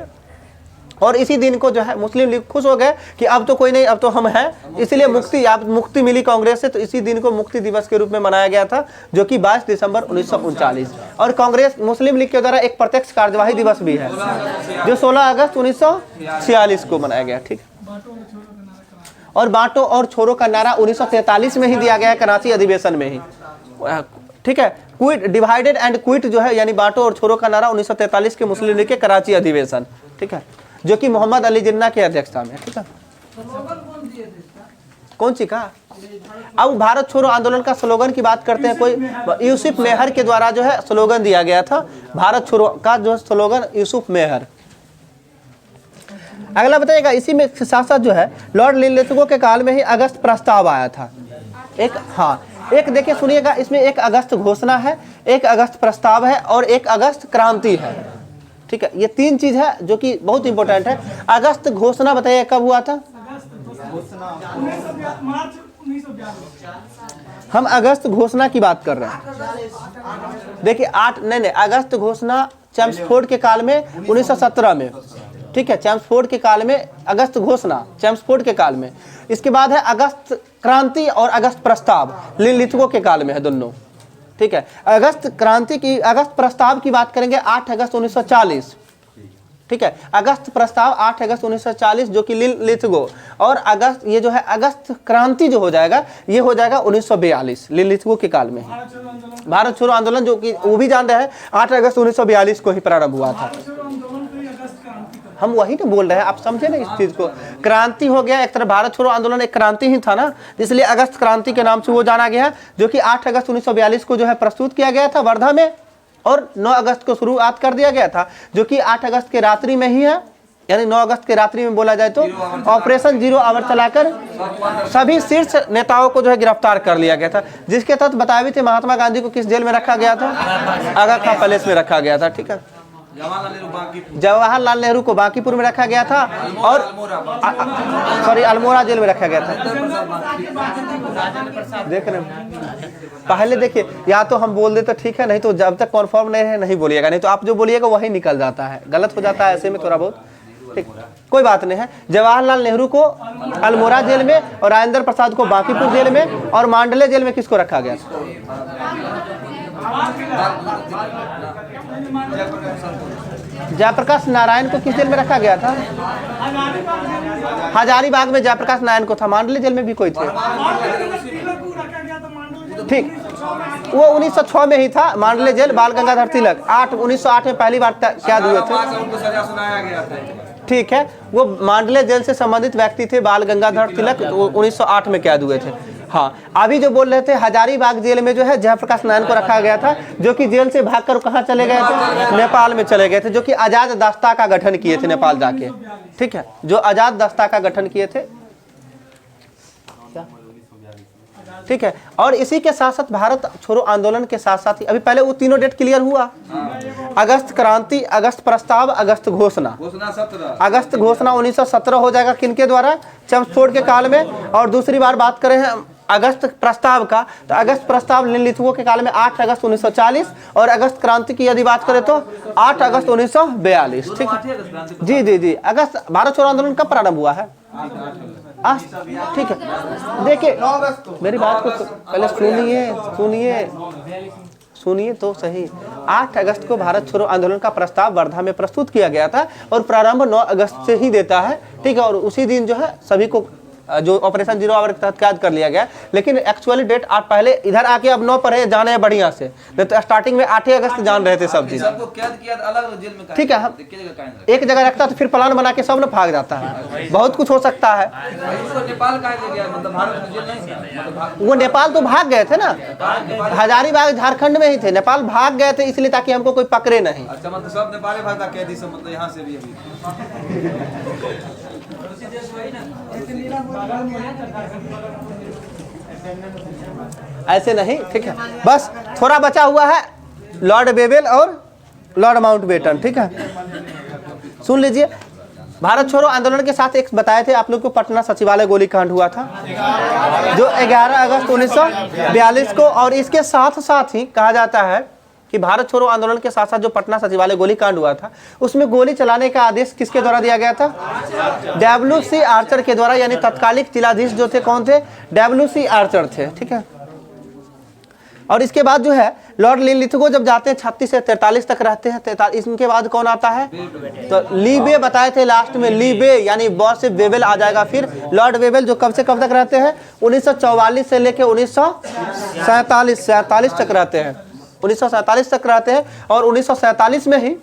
और इसी दिन को जो है मुस्लिम लीग खुश हो गए कि अब तो कोई नहीं, अब तो हम हैं, इसलिए मुक्ति मिली कांग्रेस से। तो इसी दिन को मुक्ति दिवस के रूप में मनाया गया था, जो कि 22 दिसंबर 1939। और कांग्रेस मुस्लिम लीग के द्वारा एक प्रत्यक्ष कार्यवाही दिवस भी है, जो 16 अगस्त 1946 को मनाया गया। ठीक, और बांटो और छोड़ो का नारा 1943 में ही दिया गया है, कराची अधिवेशन में ही। ठीक है, क्विट डिवाइडेड एंड क्विट जो है, यानी बांटो और छोड़ो का नारा 1943 के मुस्लिम लीग के कराची अधिवेशन, ठीक है, जो कि मोहम्मद अली जिन्ना की अध्यक्षता में। ठीक है, कौन सी कहा? अब भारत छोड़ो आंदोलन का स्लोगन की बात करते हैं। कोई यूसुफ मेहर के द्वारा जो है स्लोगन दिया गया था, भारत छोड़ो का जो स्लोगन यूसुफ मेहर। अगला बताइएगा, इसी में साथ साथ जो है लॉर्ड लिनलिथगो के काल में ही अगस्त प्रस्ताव आया था। एक, हाँ, एक देखिए सुनिएगा, इसमें 1 अगस्त घोषणा है, 1 अगस्त प्रस्ताव है, और 1 अगस्त क्रांति है। ठीक है, ये 3 चीज है जो कि बहुत इंपॉर्टेंट है। अगस्त घोषणा बताइए कब हुआ था? हम अगस्त घोषणा की बात कर रहे हैं। देखिए 8 नहीं, अगस्त घोषणा चैम्सफोर्ड के काल में 1917 में। ठीक है, चैम्सफोर्ड के काल में अगस्त घोषणा, चैम्सफोर्ड के काल में। इसके बाद है अगस्त क्रांति और अगस्त प्रस्ताव, लिनलिथगो के काल में है दोनों। ठीक है, अगस्त क्रांति की, अगस्त प्रस्ताव की बात करेंगे 8 अगस्त 1940। ठीक है, अगस्त प्रस्ताव 8 अगस्त 1940 जो कि लिनलिथगो, और अगस्त ये जो है अगस्त क्रांति जो हो जाएगा, ये हो जाएगा 1942 लिनलिथगो के काल में। भारत छोड़ो आंदोलन जो कि वो भी जान रहे हैं 8 अगस्त 1942 को ही प्रारंभ हुआ था। हम वही तो बोल रहे हैं, आप समझे ना इस चीज को। क्रांति हो गया एक तरह, भारत छोड़ो आंदोलन एक क्रांति ही था ना, इसलिए अगस्त क्रांति के नाम से वो जाना गया, जो कि 8 अगस्त 1942 को जो है प्रस्तुत किया गया था वर्धा में, और 9 अगस्त को शुरुआत कर दिया गया था, जो कि 8 अगस्त के रात्रि में ही है, यानी 9 अगस्त के रात्रि में बोला जाए तो ऑपरेशन 0 आवर चलाकर सभी शीर्ष नेताओं को जो है गिरफ्तार कर लिया गया था, जिसके तहत बताया भी थे महात्मा गांधी को किस जेल में रखा गया था? आगा खां पैलेस में रखा गया था। ठीक है, जवाहरलाल नेहरू को बांकीपुर में रखा गया था, और सॉरी अल्मोड़ा जेल में रखा गया था। देख रहे पहले देखिए, या तो हम बोल दे तो ठीक है, नहीं तो जब तक कन्फर्म नहीं है नहीं बोलिएगा, नहीं तो आप जो बोलिएगा वही निकल जाता है, गलत हो जाता है ऐसे में थोड़ा बहुत। ठीक, कोई बात नहीं है। जवाहरलाल नेहरू को अल्मोड़ा जेल में और राजेंद्र प्रसाद को बांकीपुर जेल में और मांडले जेल में किसको रखा गया था? जयप्रकाश नारायण को किस जेल में रखा गया था? हजारीबाग में जयप्रकाश नारायण को था। मांडले जेल में भी कोई थे, ठीक, वो 1906 में ही था। मांडले जेल बाल गंगाधर तिलक 1908 में पहली बार कैद हुए थे, उनको सजा सुनाया गया था। ठीक है। वो मांडले जेल से संबंधित व्यक्ति थे, बाल गंगाधर तिलक, 1908 में कैद हुए थे। हाँ, अभी जो बोल रहे थे हजारीबाग जेल में जो है जयप्रकाश नारायण को रखा गया था, जो कि जेल से भागकर कहाँ चले गए थे? नेपाल में चले गए थे, जो कि आजाद दस्ता का गठन किए थे नेपाल जाके, ठीक है, जो आजाद दस्ता का गठन किए थे, ठीक है। और इसी के साथ साथ भारत छोड़ो आंदोलन के साथ साथ ही अभी पहले वो तीनों डेट क्लियर हुआ, अगस्त क्रांति, अगस्त प्रस्ताव, अगस्त घोषणा। अगस्त घोषणा 1917 हो जाएगा किनके द्वारा? चम्सफोर्ड के काल में। और दूसरी बार बात करें हम अगस्त प्रस्ताव का, तो अगस्त प्रस्ताव लिथुओ के काल में 8 अगस्त 1940, और अगस्त क्रांति की यदि बात करें तो 8 अगस्त 1942, ठीक है। जी जी जी, अगस्त भारत छोड़ो आंदोलन कब प्रारंभ हुआ है? ठीक है, देखिए मेरी बात को पहले सुनिए तो सही। 8 अगस्त को भारत छोड़ो आंदोलन का प्रस्ताव वर्धा में प्रस्तुत किया गया था और प्रारंभ 9 अगस्त से ही देता है, ठीक है। और उसी दिन जो है सभी को जो ऑपरेशन जीरो आवर के तहत कैद कर लिया गया, लेकिन एक्चुअली डेट आप पहले इधर आके अब 9 पर है, जाने हैं बढ़िया से, नहीं तो स्टार्टिंग में 8 अगस्त जान रहे थे सब चीज, ठीक है। हम एक जगह रखता तो फिर प्लान बना के सब न भाग जाता है, बहुत कुछ हो सकता है। वो नेपाल तो भाग गए थे ना, हजारीबाग झारखंड में ही थे, नेपाल भाग गए थे इसलिए ताकि हमको कोई पकड़े नहीं। अच्छा, मतलब सब नेपाली भाषा कैदी सब, मतलब यहाँ से भी अभी ऐसे नहीं, ठीक है। बस थोड़ा बचा हुआ है लॉर्ड वेवेल और लॉर्ड माउंटबेटन, ठीक है। सुन लीजिए, भारत छोड़ो आंदोलन के साथ एक बताए थे आप लोग को, पटना सचिवालय गोलीकांड हुआ था जो 11 अगस्त 1942 को। और इसके साथ साथ ही कहा जाता है कि भारत छोड़ो आंदोलन के साथ साथ जो पटना सचिवालय गोलीकांड हुआ था, उसमें गोली चलाने का आदेश किसके द्वारा दिया गया था? WC आर्चर के द्वारा, यानी तत्कालिक जिलाधीश जो थे कौन थे? WC आर्चर थे, ठीक है। और इसके बाद जो है लॉर्ड लिथुओ जब जाते हैं 36 से 43 तक रहते हैं, 43 इनके बाद कौन आता है? तो लीबे बताए थे लास्ट में, लीबे यानी बॉस से वेवेल आ जाएगा। फिर लॉर्ड वेवेल जो कब से कब तक रहते हैं? 1944 से लेकर 1947 तक रहते हैं, 1947 तक रहते हैं। और 1947 में ही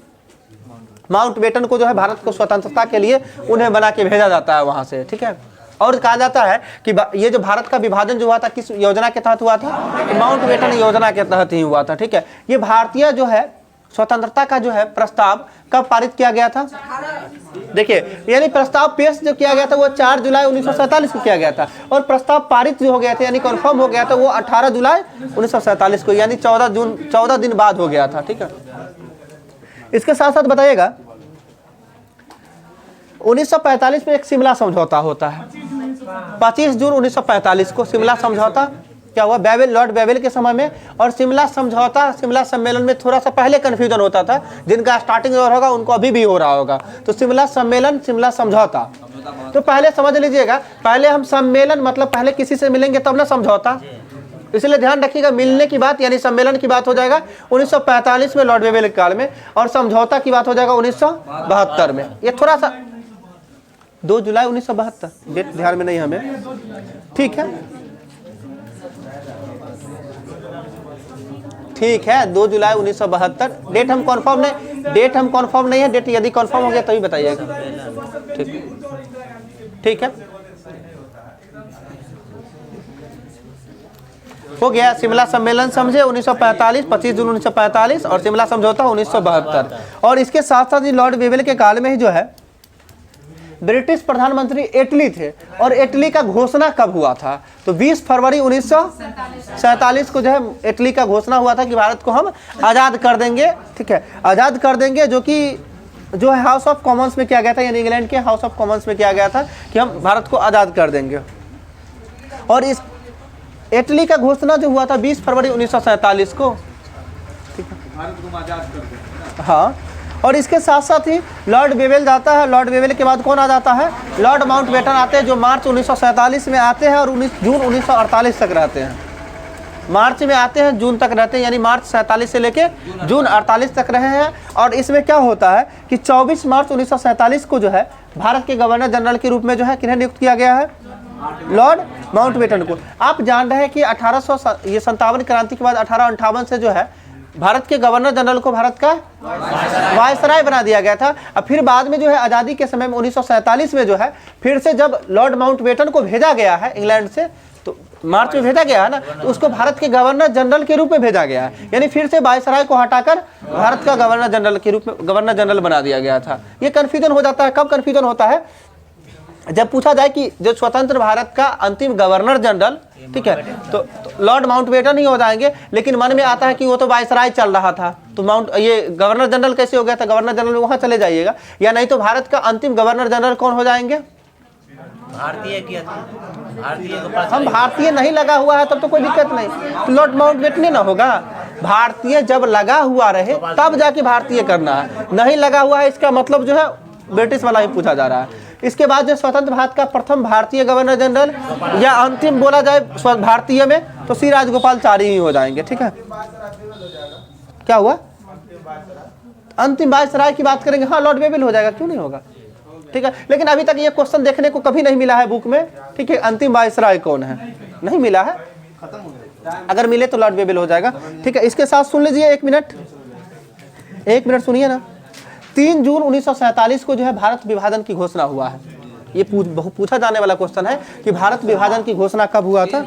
माउंटबेटन को जो है भारत को स्वतंत्रता के लिए उन्हें बना के भेजा जाता है वहां से, ठीक है। और कहा जाता है कि ये जो भारत का विभाजन जो हुआ था किस योजना के तहत हुआ था? माउंटबेटन योजना के तहत ही हुआ था, ठीक है। ये भारतीय जो है स्वतंत्रता का जो है प्रस्ताव कब पारित किया गया था? देखिए, यानी प्रस्ताव पेश जो किया गया था वो 4 जुलाई 1947 को किया गया था, और प्रस्ताव पारित जो हो गया था यानी कन्फर्म हो गया था वो 18 जुलाई 1947 को, यानी 14 दिन बाद हो गया था, ठीक है। इसके साथ साथ बताइएगा 1945 में एक शिमला समझौता होता है, 25 जून 1945 को शिमला समझौता क्या हुआ? लॉर्ड वेवेल के समय में। और शिमला समझौता, शिमला सम्मेलन में थोड़ा सा पहले कन्फ्यूजन होता था, जिनका स्टार्टिंग और होगा उनको अभी भी हो रहा होगा। तो शिमला सम्मेलन, शिमला समझौता, तो पहले समझ लीजिएगा, पहले हम सम्मेलन मतलब पहले किसी से मिलेंगे तब ना समझौता, इसलिए ध्यान रखिएगा मिलने की बात यानी सम्मेलन की बात हो जाएगा 1945 में लॉर्ड वेवेल के काल में, और समझौता की बात हो जाएगा 1972 में। ये थोड़ा सा 2 जुलाई 1972 डेट ध्यान में नहीं हमें, ठीक है, ठीक है। 2 जुलाई 1972 डेट हम कंफर्म नहीं है, डेट यदि कंफर्म हो गया तभी बताइएगा, ठीक है। हो गया शिमला सम्मेलन समझे 1945, 25 जून 1945, और शिमला समझौता 1972। और इसके साथ साथ ही लॉर्ड वेवेल के काल में ही जो है ब्रिटिश प्रधानमंत्री इटली थे, और इटली का घोषणा कब हुआ था? तो 20 फरवरी 1947 को जो है इटली का घोषणा हुआ था कि भारत को हम आज़ाद कर देंगे, ठीक है, आज़ाद कर देंगे, जो कि जो है हाउस ऑफ कॉमन्स में किया गया था, यानी इंग्लैंड के हाउस ऑफ कॉमन्स में किया गया था कि हम भारत को आज़ाद कर देंगे। और इस इटली का घोषणा जो हुआ था 20 फरवरी 1947 को, ठीक है, भारत को आजाद कर दें। हाँ। और इसके साथ साथ ही लॉर्ड वेवेल जाता है। लॉर्ड वेवेल के बाद कौन आ जाता है? लॉर्ड माउंटबेटन आते हैं, जो मार्च 1947 में आते हैं और जून 1948 तक रहते हैं। मार्च में आते हैं, जून तक रहते हैं, यानी मार्च 47 से लेके जून 48 तक रहे हैं। और इसमें क्या होता है कि 24 मार्च 1947 को जो है भारत के गवर्नर जनरल के रूप में जो है किन्हें नियुक्त किया गया है? लॉर्ड माउंटबेटन को। आप जान रहे हैं कि 1857 क्रांति के बाद 1858 से जो है भारत के गवर्नर जनरल को भारत का वायसराय बना दिया गया था। अब फिर बाद में जो है आज़ादी के समय में 1947 में जो है फिर से जब लॉर्ड माउंटबेटन को भेजा गया है इंग्लैंड से, तो मार्च में भेजा गया है ना, तो उसको भारत के गवर्नर जनरल के रूप में भेजा गया है। यानी फिर से वायसराय को हटाकर भारत का गवर्नर जनरल के रूप में गवर्नर जनरल बना दिया गया था। ये कन्फ्यूजन हो जाता है। कब कन्फ्यूजन होता है? जब पूछा जाए कि जो स्वतंत्र भारत का अंतिम गवर्नर जनरल, ठीक है, तो लॉर्ड माउंटबेटन ही हो जाएंगे, लेकिन मन में आता है कि वो तो वायसराय चल रहा था, तो ये गवर्नर जनरल कैसे हो गया था? गवर्नर जनरल में वहाँ चले जाइएगा। या नहीं तो भारत का अंतिम गवर्नर जनरल कौन हो जाएंगे? भारतीय किया था, भारतीय हम भारतीय नहीं लगा हुआ है तब तो कोई दिक्कत नहीं, तो लॉर्ड माउंटबेटन ना होगा। भारतीय जब लगा हुआ रहे तब जाके भारतीय करना है, नहीं लगा हुआ है इसका मतलब जो है ब्रिटिश वाला ही पूछा जा रहा है। इसके बाद जो स्वतंत्र भारत का प्रथम भारतीय गवर्नर जनरल या अंतिम बोला जाए भारतीय में तो श्री राजगोपालाचारी ही हो जाएंगे। ठीक है, क्या हुआ? अंतिम वायसराय की बात करेंगे, हाँ लॉर्ड वेवेल हो जाएगा, क्यों नहीं होगा? ठीक है, लेकिन अभी तक ये क्वेश्चन देखने को कभी नहीं मिला है बुक में। ठीक है, अंतिम वायसराय कौन है? नहीं मिला है, अगर मिले तो लॉर्ड वेवेल हो जाएगा। ठीक है, इसके साथ सुन लीजिए, एक मिनट सुनिए ना। 3 जून 1947 को जो है भारत विभाजन की घोषणा हुआ है। ये पूछा जाने वाला क्वेश्चन है कि भारत विभाजन की घोषणा कब हुआ था?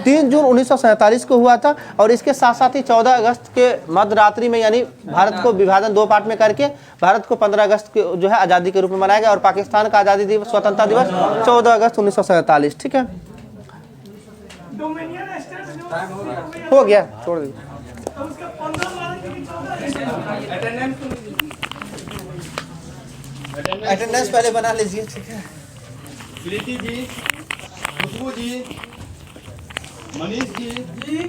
3 जून 1947 को हुआ था। और इसके साथ साथ ही 14 अगस्त के मध्यरात्रि में, यानी भारत को विभाजन 2 पार्ट में करके भारत को 15 अगस्त को जो है आज़ादी के रूप में मनाया गया, और पाकिस्तान का आज़ादी दिवस, स्वतंत्रता दिवस 14 अगस्त 1947। ठीक है, हो गया, छोड़ दीजिए। अटेंडेंस पहले बना लीजिए। ठीक है, प्रीति जी, खुशबू जी, मनीष जी।